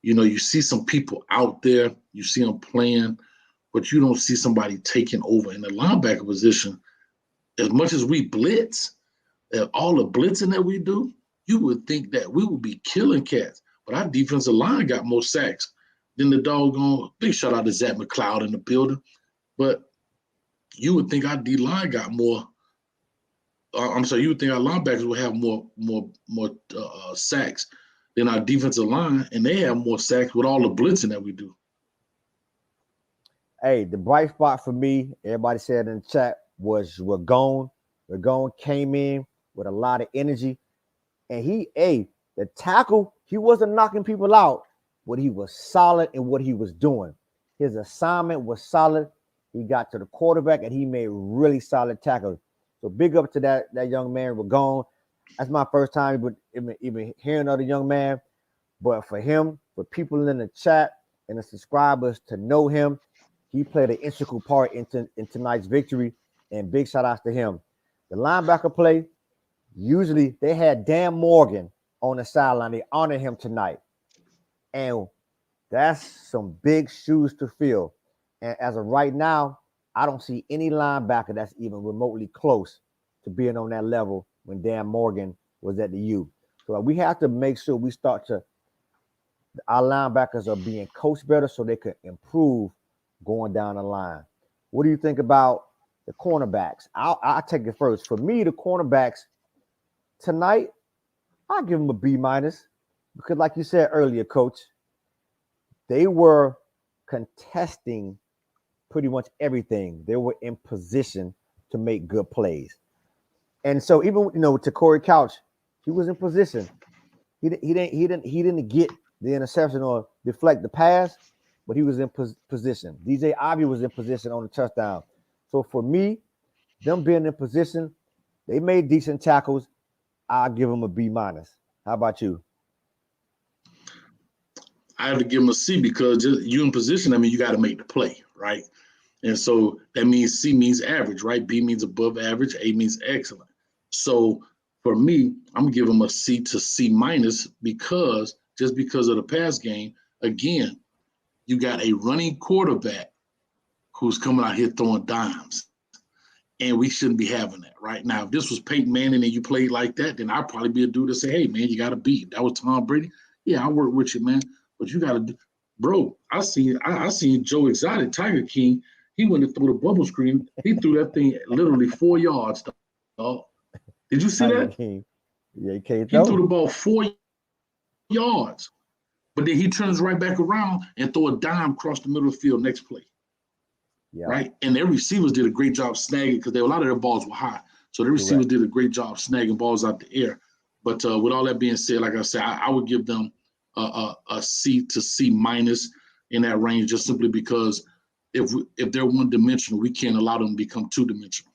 You see some people out there. You see them playing, but you don't see somebody taking over in the linebacker position. As much as we blitz, all the blitzing that we do, you would think that we would be killing cats, but our defensive line got more sacks than the doggone. Big shout out to Zach McLeod in the building, but you would think our D line got more. I'm sorry, you would think our linebackers would have more sacks than our defensive line, and they have more sacks with all the blitzing that we do. Hey, the bright spot for me, everybody said in the chat, was Ragone. Ragone came in with a lot of energy, and the tackle, he wasn't knocking people out, but he was solid in what he was doing. His assignment was solid. He got to the quarterback, and he made really solid tackles. So big up to that young man, Ragone. That's my first time even hearing of the young man. But for him, for people in the chat and the subscribers to know him, he played an integral part in tonight's victory, and big shout outs to him. The linebacker play, usually they had Dan Morgan on the sideline. They honored him tonight. And that's some big shoes to fill. And as of right now, I don't see any linebacker that's even remotely close to being on that level when Dan Morgan was at the U. So we have to make sure our linebackers are being coached better so they can improve going down the line. What do you think about the cornerbacks? I'll take it first. For me, the cornerbacks tonight, I'll give them a B- because like you said earlier, Coach, they were contesting pretty much everything. They were in position to make good plays. And so even to Corey Couch, he was in position. He didn't get the interception or deflect the pass, but he was in position. DJ Ivy was in position on the touchdown. So for me, them being in position, they made decent tackles. I'll give them a B-. How about you? I have to give them a C because just you in position, I mean, you got to make the play, right? And so that means C means average, right? B means above average. A means excellent. So for me, I'm gonna give them a C to C- because of the pass game. Again, you got a running quarterback who's coming out here throwing dimes, and we shouldn't be having that right now. If this was Peyton Manning and you played like that, then I'd probably be a dude to say, "Hey, man, you got to beat." That was Tom Brady. Yeah, I work with you, man, but you got to, bro. I seen Joe Exotic, Tiger King. He went and threw the bubble screen. He threw that thing literally 4 yards. Dog. Did you see Tiger that? King. Yeah, he can't He throw. threw the ball 4 yards, but then he turns right back around and throw a dime across the middle of the field next play. Yeah. Right? And their receivers did a great job snagging because a lot of their balls were high. So the receivers did a great job snagging balls out the air. But with all that being said, like I said, I would give them a C to C- in that range, just simply because if they're one dimensional, we can't allow them to become two dimensional.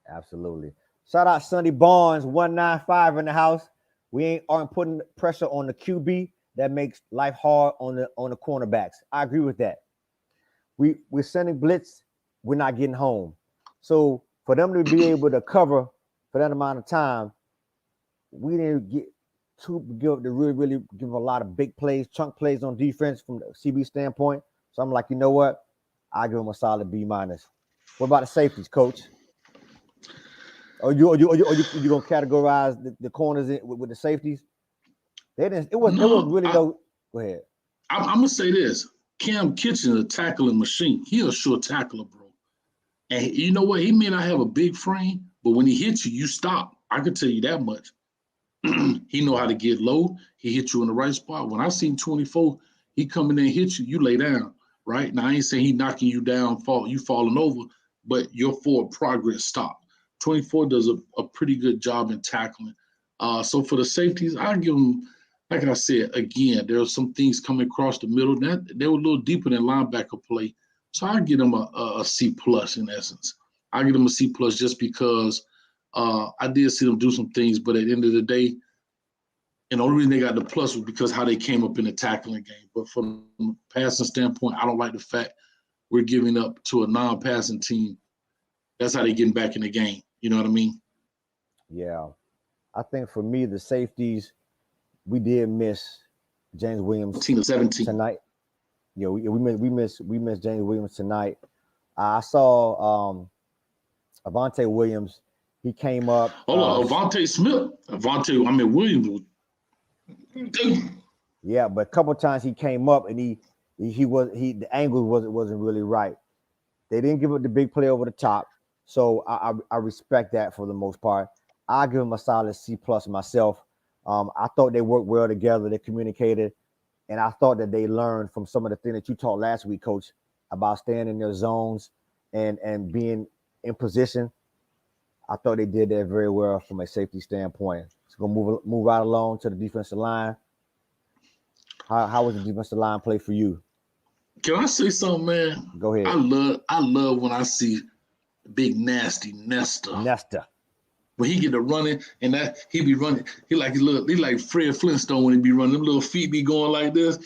Absolutely. Shout out Sonny Barnes, 195 in the house. We aren't putting pressure on the QB. That makes life hard on the cornerbacks. I agree with that. We're sending blitz. We're not getting home. So for them to be able to cover for that amount of time, we didn't get to really give a lot of big plays, chunk plays on defense from the CB standpoint. So I'm like, you know what? I give them a solid B-. What about the safeties, Coach? Are you gonna categorize the corners with the safeties? They didn't. It was really no. Go ahead. I'm gonna say this: Cam Kitchen is a tackling machine. He's a sure tackler, bro. And you know what? He may not have a big frame, but when he hits you, you stop. I can tell you that much. He know how to get low. He hit you in the right spot. When I seen 24, he come in there and hit you, you lay down, right? Now, I ain't saying he knocking you down, you falling over, but your forward progress stop. 24 does a pretty good job in tackling. So for the safeties, I give them, like I said, again, there are some things coming across the middle. They were a little deeper than linebacker play. So I give them a C+ in essence. I give them a C+ just because I did see them do some things, but at the end of the day, and the only reason they got the plus was because how they came up in the tackling game. But from a passing standpoint, I don't like the fact we're giving up to a non-passing team. That's how they're getting back in the game. You know what I mean? Yeah. I think for me, the safeties, we did miss James Williams 17 tonight. Yeah, we missed James Williams tonight. I saw Avante Williams. He came up. Hold on, Avante Smith. Williams Yeah, but a couple times he came up and the angle wasn't really right. They didn't give up the big play over the top, so I respect that for the most part. I give him a solid C plus myself. I thought they worked well together. They communicated, and I thought that they learned from some of the things that you taught last week, Coach, about staying in their zones and being in position. I thought they did that very well from a safety standpoint. So gonna move right along to the defensive line. How was the defensive line play for you? Can I say something, man? Go ahead. I love when I see big nasty Nestor. Nesta. When he get to running and that he be running, he like Fred Flintstone when he be running. Them little feet be going like this.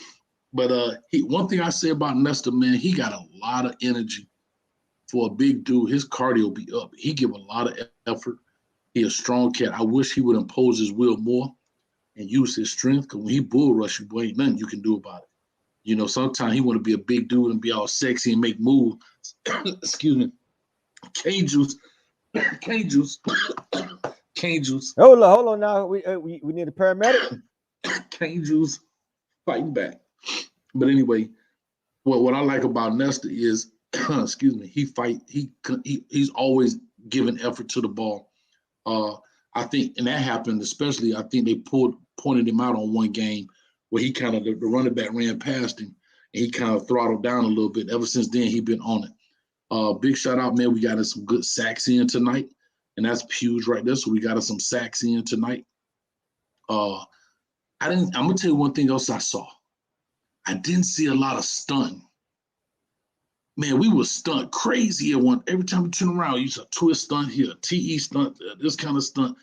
But one thing I say about Nestor, man, he got a lot of energy for a big dude. His cardio be up. He give a lot of effort. He a strong cat. I wish he would impose his will more and use his strength. Because when he bull rush you, boy, ain't nothing you can do about it. You know, sometimes he want to be a big dude and be all sexy and make moves. Excuse me. Cane juice. Cane juice. Cane juice. Hold on now. We need a paramedic. Cane juice fighting back. But anyway, what I like about Nestor is, excuse me, he's always giving effort to the ball. I think, and that happened especially, I think they pointed him out on one game where he kind of, the running back ran past him and he kind of throttled down a little bit. Ever since then, he been on it. Big shout out, man. We got us some good sacks in tonight, and that's huge right there. So we got us some sacks in tonight. I'm gonna tell you one thing else I saw. I didn't see a lot of stunt. Man, we were stunt crazy at one. Every time we turn around, you saw a twist stunt here, a TE stunt, this kind of stunt.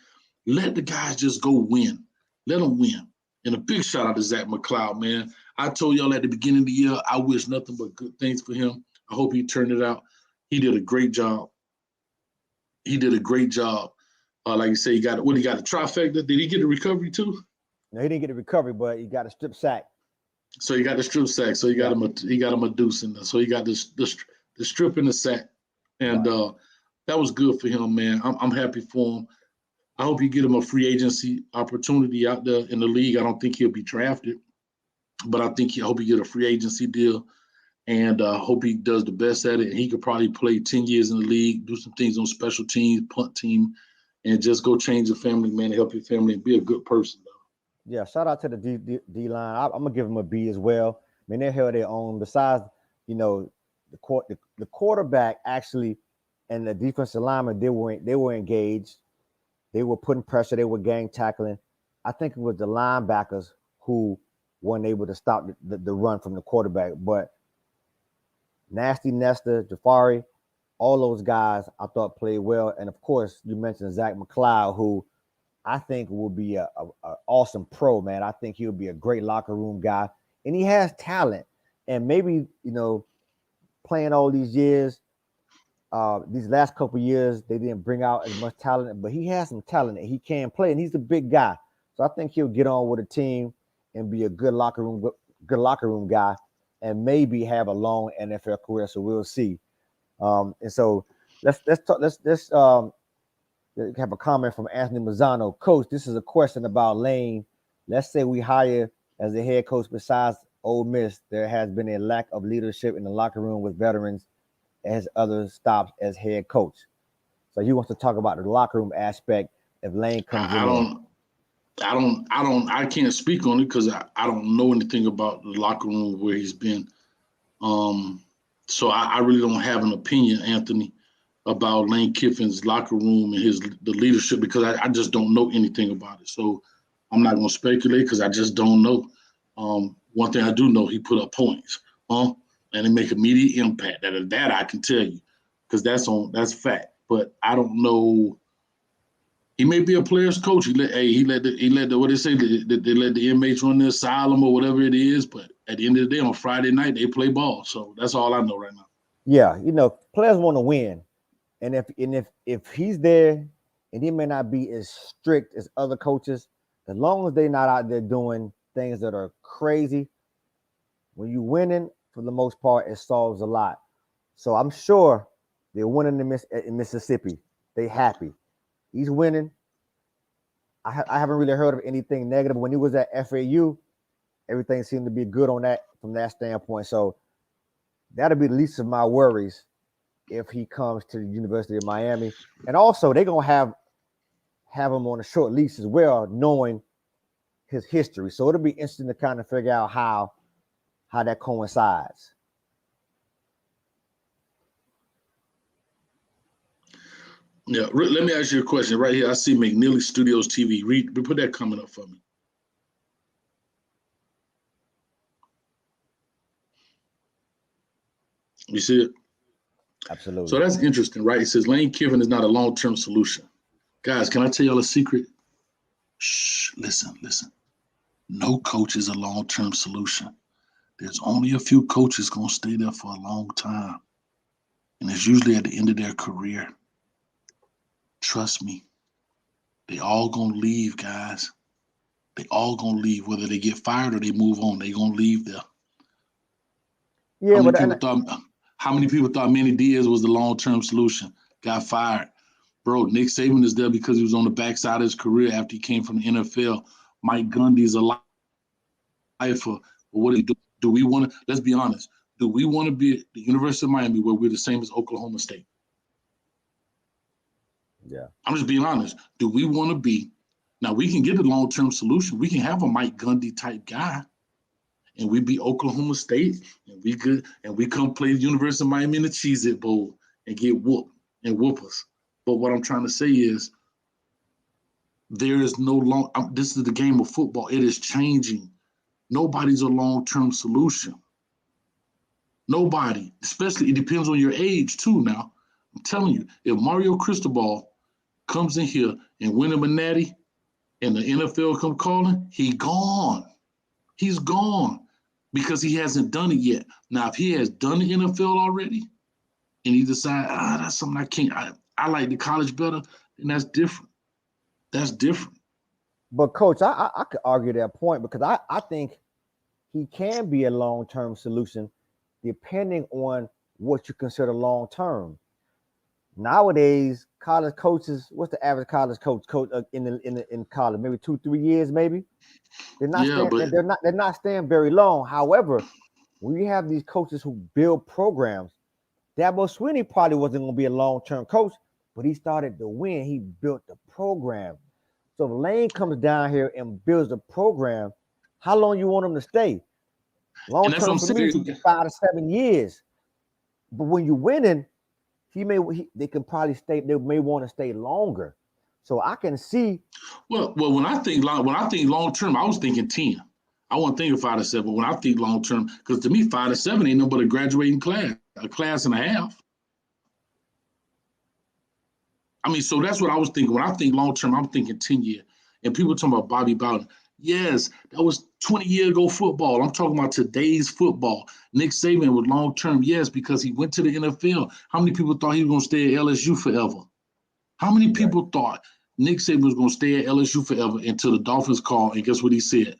Let the guys just go win. Let them win. And a big shout out to Zach McLeod, man. I told y'all at the beginning of the year, I wish nothing but good things for him. I hope he turned it out. He did a great job. He did a great job. Like you say, he got a trifecta. Did he get a recovery too? No, he didn't get a recovery, but he got a strip sack. So he got the strip sack. So he got him a deuce in there. So he got the strip in the sack, and that was good for him, man. I'm happy for him. I hope you get him a free agency opportunity out there in the league. I don't think he'll be drafted, but I hope he get a free agency deal, and hope he does the best at it. And he could probably play 10 years in the league, do some things on special teams, punt team, and just go change your family, man, and help your family and be a good person, though. Yeah, shout out to the D line. I'm gonna give them a B as well. I mean, they held their own. Besides, the quarterback actually and the defensive lineman, they were engaged. They were putting pressure. They were gang tackling. I think it was the linebackers who weren't able to stop the run from the quarterback. But Nasty Nestor, Jafari, all those guys I thought played well. And of course, you mentioned Zach McLeod, who I think will be a awesome pro, man. I think he'll be a great locker room guy. And he has talent. And maybe, playing all these years, these last couple of years, they didn't bring out as much talent, but he has some talent and he can play, and he's a big guy. So I think he'll get on with a team and be a good locker room guy, and maybe have a long NFL career. So we'll see. And so let's have a comment from Anthony Mazzano. Coach, this is a question about Lane. Let's say we hire as a head coach besides Ole Miss. There has been a lack of leadership in the locker room with veterans as other stops as head coach. So he wants to talk about the locker room aspect if Lane comes in. I can't speak on it because I don't know anything about the locker room where he's been. So I really don't have an opinion, Anthony, about Lane Kiffin's locker room and the leadership, because I just don't know anything about it. So I'm not going to speculate because I just don't know. One thing I do know, he put up points, and they make immediate impact. That I can tell you, because that's fact. But I don't know. He may be a player's coach. He let the what they say, they let the inmates run the asylum or whatever it is. But at the end of the day, on Friday night, they play ball. So that's all I know right now. Yeah, players want to win. And if he's there, and he may not be as strict as other coaches, as long as they're not out there doing things that are crazy, when you're winning, for the most part, it solves a lot. So I'm sure they're winning in Mississippi. They happy. He's winning. I haven't really heard of anything negative. When he was at FAU, everything seemed to be good on that from that standpoint. So that'll be the least of my worries if he comes to the University of Miami. And also, they're gonna have him on a short leash as well, knowing his history. So it'll be interesting to kind of figure out how that coincides. Yeah, let me ask you a question right here. I see McNeely Studios TV. Put that comment up for me. You see it? Absolutely. So that's interesting, right? It says Lane Kiffin is not a long-term solution. Guys, can I tell y'all a secret? Shh, listen. No coach is a long-term solution. There's only a few coaches going to stay there for a long time. And it's usually at the end of their career. Trust me. They all going to leave, guys. They all going to leave. Whether they get fired or they move on, they going to leave there. Yeah, How many people thought Manny Diaz was the long-term solution? Got fired. Bro, Nick Saban is there because he was on the backside of his career after he came from the NFL. Mike Gundy's a lifer. But what do we do? Do we want to, let's be honest, do we want to be at the University of Miami where we're the same as Oklahoma State? Yeah. I'm just being honest. Do we want to be, now we can get a long-term solution. We can have a Mike Gundy type guy and we be Oklahoma State and we good, and we come play the University of Miami in the Cheez-It Bowl and get whooped and whoop us. But what I'm trying to say is there is no long, this is the game of football. It is changing. Nobody's a long-term solution. Nobody, especially it depends on your age too now. I'm telling you, if Mario Cristobal comes in here and win him a natty and the NFL come calling, he gone. He's gone because he hasn't done it yet. Now, if he has done the NFL already and he decides, that's something I can't, I like the college better, then that's different. That's different. But Coach, I could argue that point because I think he can be a long-term solution depending on what you consider long-term. Nowadays, college coaches, what's the average college coach in college? Maybe 2-3 years, maybe. They're not staying very long. However, when you have these coaches who build programs, Dabo Swinney probably wasn't going to be a long-term coach, but he started to win. He built the program. So if Lane comes down here and builds a program, how long you want him to stay? Long-term for me, 5 to 7 years. But when you're winning, they can probably stay. They may want to stay longer. So I can see. Well, when I think long-term, I was thinking 10. I wasn't thinking 5 to 7. But when I think long-term, because to me 5 to 7 ain't no but a graduating class, a class and a half. I mean, so that's what I was thinking. When I think long-term, I'm thinking 10 years. And people talking about Bobby Bowden. Yes, that was 20 years ago football. I'm talking about today's football. Nick Saban was long-term, yes, because he went to the NFL. How many people thought he was going to stay at LSU forever? How many people thought Nick Saban was going to stay at LSU forever until the Dolphins called, and guess what he said?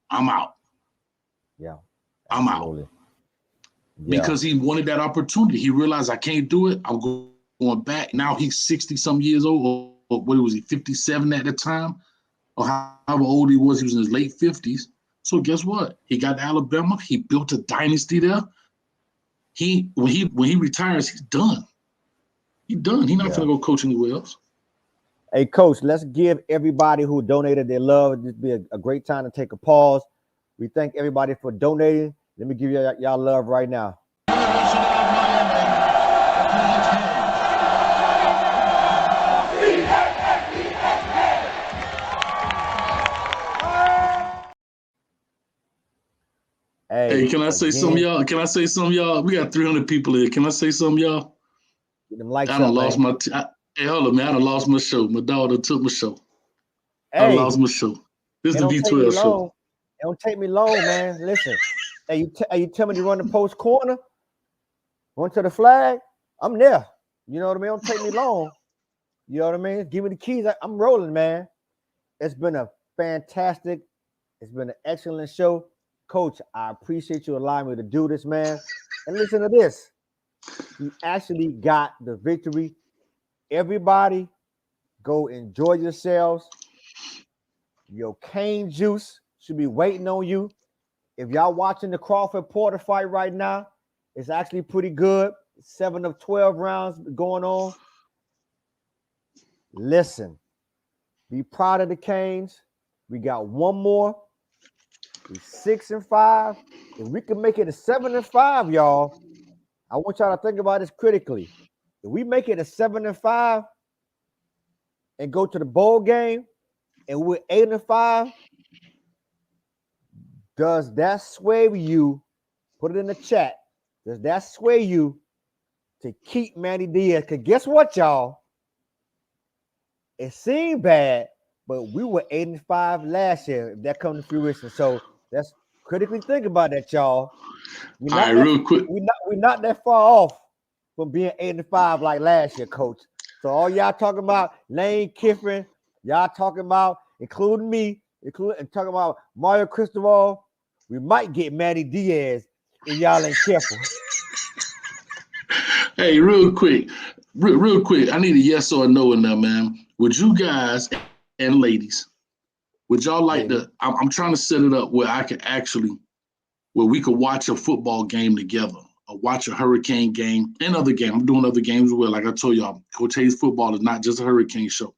I'm out. Yeah. I'm out. Yeah. Because he wanted that opportunity. He realized I can't do it. I'm going back. Now he's 60-some years old, or what was he, 57 at the time? Or however old he was in his late 50s. So guess what? He got to Alabama. He built a dynasty there. When he retires, he's done. He's done. He's not going to go coach anywhere else. Hey, Coach, let's give everybody who donated their love. This would be a great time to take a pause. We thank everybody for donating. Let me give y'all love right now. Hey, can I say something, y'all? Can I say something, y'all? We got 300 people here. Can I say something, y'all? Get them likes I done up, lost man. Hey, hold on, man. I done lost my show. My daughter took my show. Hey, I lost my show. This is the V12 show. It don't take me long, man. Listen, you tell me to run the post corner, run to the flag, I'm there. You know what I mean? It don't take me long. You know what I mean? Give me the keys. I'm rolling, man. It's been it's been an excellent show. Coach, I appreciate you allowing me to do this, man. And listen to this. You actually got the victory. Everybody, go enjoy yourselves. Your cane juice should be waiting on you. If y'all watching the Crawford Porter fight right now, it's actually pretty good. 7 of 12 rounds going on. Listen, be proud of the Canes. We got one more. We 6-5. If we can make it a 7-5, y'all, I want y'all to think about this critically. If we make it a 7-5 and go to the bowl game and we're 8-5, does that sway you? Put it in the chat. Does that sway you to keep Manny Diaz? Because guess what, y'all? It seemed bad, but we were 8-5 last year. If that comes to fruition, so let's critically think about that, y'all. All right, real quick. We're not that far off from being 8-5 like last year, Coach. So all y'all talking about Lane Kiffin, y'all talking about, including me, and talking about Mario Cristobal, we might get Manny Diaz if y'all ain't careful. Hey, real quick, I need a yes or a no in there, man. Would you guys and ladies, would y'all like to? I'm trying to set it up where I could actually, where we could watch a football game together, or watch a Hurricane game and other game. I'm doing other games as well. Like I told y'all, Coach Hayes football is not just a Hurricane show.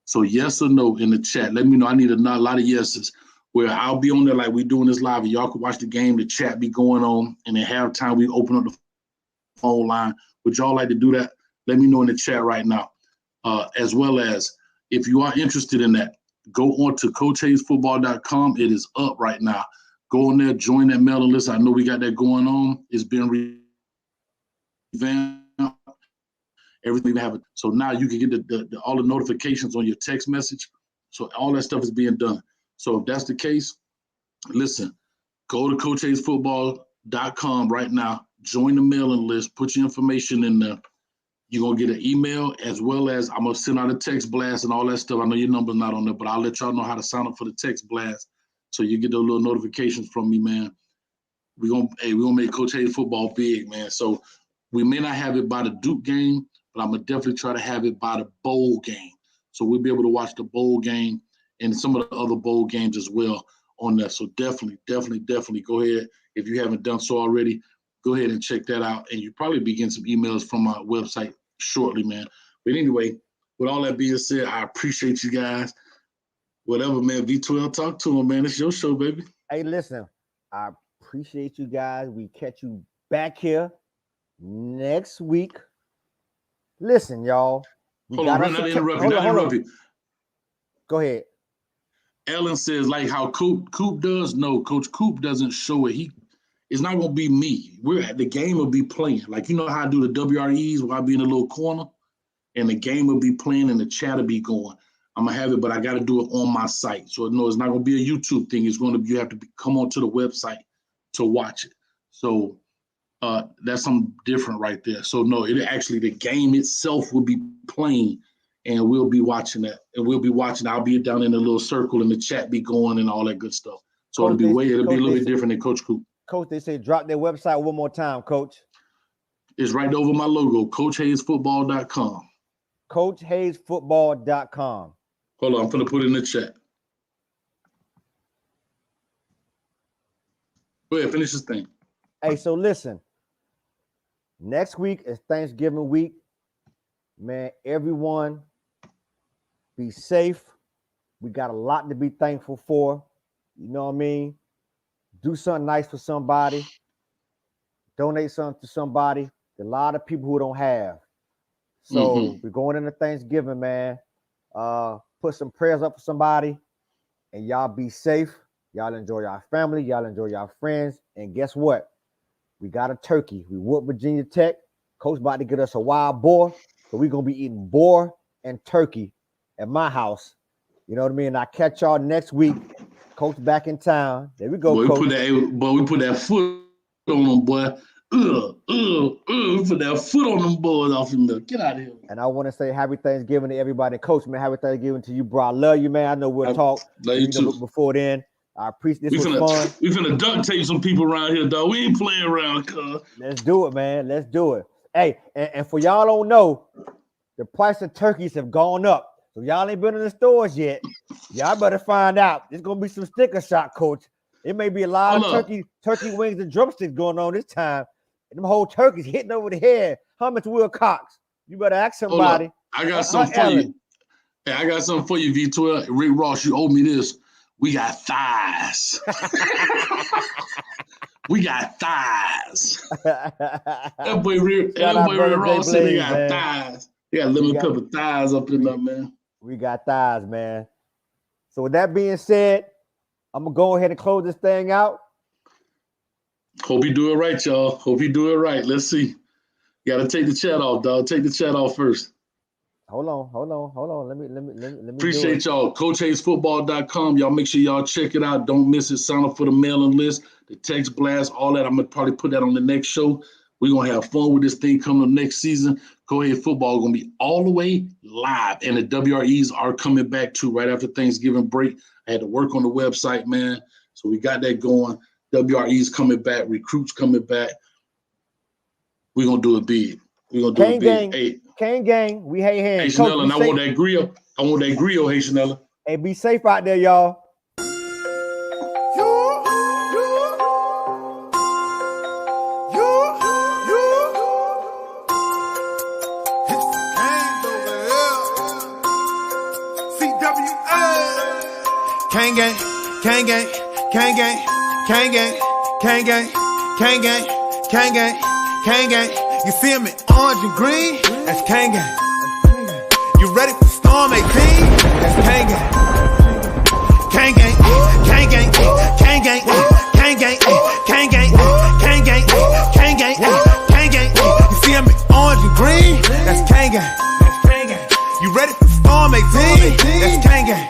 So yes or no in the chat. Let me know. I need a lot of yeses. Where I'll be on there like we doing this live, and y'all can watch the game. The chat be going on, and then halftime we open up the phone line. Would y'all like to do that? Let me know in the chat right now. As well as if you are interested in that, go on to CoachHayesFootball.com. It is up right now. Go on there, join that mailing list. I know we got that going on. It's been revamped. Everything we have. So now you can get all the notifications on your text message. So all that stuff is being done. So if that's the case, listen, go to CoachHayesFootball.com right now. Join the mailing list. Put your information in there. You're going to get an email as well as I'm going to send out a text blast and all that stuff. I know your number's not on there, but I'll let y'all know how to sign up for the text blast so you get those little notifications from me, man. We're gonna make Coach Hayes football big, man. So we may not have it by the Duke game, but I'm going to definitely try to have it by the bowl game. So we'll be able to watch the bowl game and some of the other bowl games as well on that. So definitely go ahead. If you haven't done so already, go ahead and check that out. And you probably be getting some emails from our website shortly, man. But anyway, with all that being said, I appreciate you guys. Whatever, man. V12, talk to them, man. It's your show, baby. Hey, listen, I appreciate you guys. We catch you back here next week. Listen, y'all. Hold on, not to interrupt you. Go ahead. Ellen says, like how Coop does. No, Coach Coop doesn't show it. It's not gonna be me. The game will be playing. Like, you know how I do the WREs where I be in a little corner and the game will be playing and the chat will be going. I'm gonna have it, but I gotta do it on my site. So no, it's not gonna be a YouTube thing. It's gonna be, you have to come onto the website to watch it. So that's something different right there. So no, the game itself will be playing and we'll be watching that. And we'll be watching. I'll be down in a little circle and the chat be going and all that good stuff. So it'll be a little bit different than Coach Coop. Coach, they say drop their website one more time, Coach. It's right over my logo, CoachHayesFootball.com. CoachHayesFootball.com. Hold on, I'm going to put it in the chat. Go ahead, finish this thing. Hey, so listen. Next week is Thanksgiving week. Man, everyone be safe. We got a lot to be thankful for. You know what I mean? Do something nice for somebody. Donate something to somebody. There's a lot of people who don't have. So we're going into Thanksgiving, man. Put some prayers up for somebody. And y'all be safe. Y'all enjoy your family. Y'all enjoy your friends. And guess what? We got a turkey. We whooped Virginia Tech. Coach about to get us a wild boar. So we're going to be eating boar and turkey at my house. You know what I mean? I'll catch y'all next week. Coach back in town. There we go, boy, Coach. We put that foot on them, boy. We put that foot on them boys off him. Get out of here. And I want to say happy Thanksgiving to everybody. Coach, man, happy Thanksgiving to you, bro. I love you, man. I know we'll talk. Love you too. Before then, I appreciate this. Was fun. We finna duct tape some people around here, dog. We ain't playing around, cuz. Let's do it, man. Let's do it. Hey, and for y'all don't know, the price of turkeys have gone up. So y'all ain't been in the stores yet. Y'all better find out. There's gonna be some sticker shock, coach. It may be a lot of turkey wings and drumsticks going on this time. And them whole turkeys hitting over the head. How much Will Cox? You better ask somebody. I got something for you. Hey, I got something for you, V12. Rick Ross, you owe me this. We got thighs. We got thighs. That boy Rick Ross said he got thighs. He got lemon pepper thighs up in there, man. We got thighs, man. So with that being said, I'm gonna go ahead and close this thing out. Hope you do it right, y'all. Hope you do it right. Let's see. You gotta take the chat off, dog. Take the chat off first. Hold on. Let me Appreciate y'all. CoachHayesFootball.com. Y'all make sure y'all check it out. Don't miss it. Sign up for the mailing list, the text blast, all that. I'm gonna probably put that on the next show. We're gonna have fun with this thing coming up next season. Go Ahead Football gonna be all the way live. And the WREs are coming back too right after Thanksgiving break. I had to work on the website, man. So we got that going. WREs coming back, recruits coming back. We're gonna do it big. We're gonna do it big. Hey, Kane gang, we hate hands. Hey, Chanel, and I want that grill. Hey, Chanel. Hey, be safe out there, y'all. Kane gang, Kane gang, Kane gang, Kane gang, Kane gang, Kane gang, Kane gang, Kane gang. You feel me? Orange and green, that's Kane gang. You ready for Storm 18? That's Kane gang. Kane gang, Kane gang, Kane gang, Kane gang, Kane gang, Kane gang, Kane gang, Kane gang. You feel me? Orange and green, that's Kane gang. You ready for Storm 18? That's Kane gang.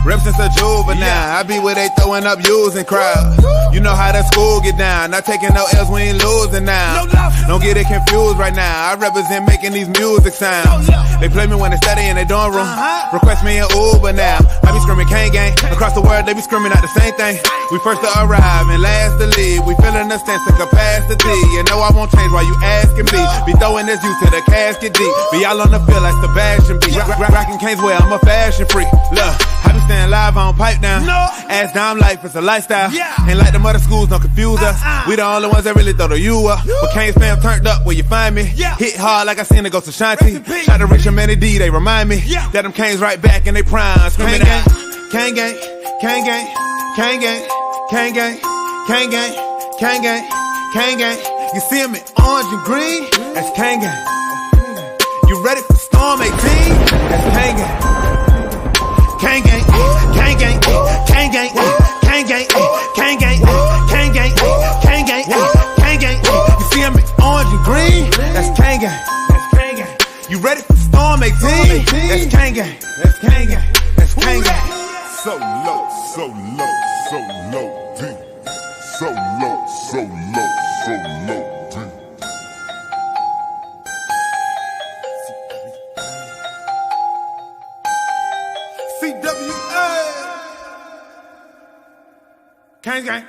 Rep since a juvenile, I be where they throwing up using crowds. You know how that school get down, not taking no L's, we ain't losing now. Don't get it confused right now, I represent making these music sounds. They play me when they study in their dorm room, request me an Uber now. I be screaming Kane gang, across the world they be screaming out the same thing. We first to arrive and last to leave, we feeling a sense of capacity. You know I won't change while you asking me, be throwing this youth to the casket deep. Be all on the field like Sebastian B. Rockin' Kane's well, I'm a fashion freak. Look, I be staying live on pipe down. Ass down life is a lifestyle. Ain't like them other schools, don't confuse us. We the only ones that really throw the you up. But Kane's fam turned up where you find me. Hit hard like I seen it go to Shanti. Try to reach a man D, they remind me that them Kane's right back in they prime. Screaming out. Kane gang, Kane gang, Kane gang, Kane gang, Kane gang, Kane gang, Kane gang. You feel me? Orange and green, that's Kane gang. You ready for Storm 18? That's Kane gang. Kane gang, Kane gang, Kane gang, Kane gang, Kane gang, Kane gang, Kane gang, Kane gang. You feel me? Orange and green, that's Kane gang. You ready for Storm 18? That's Kane gang. That's Kane gang. That's Kane gang. So low, so low, so low, deep. So low, so low, so low, deep. CWA. Kane gang.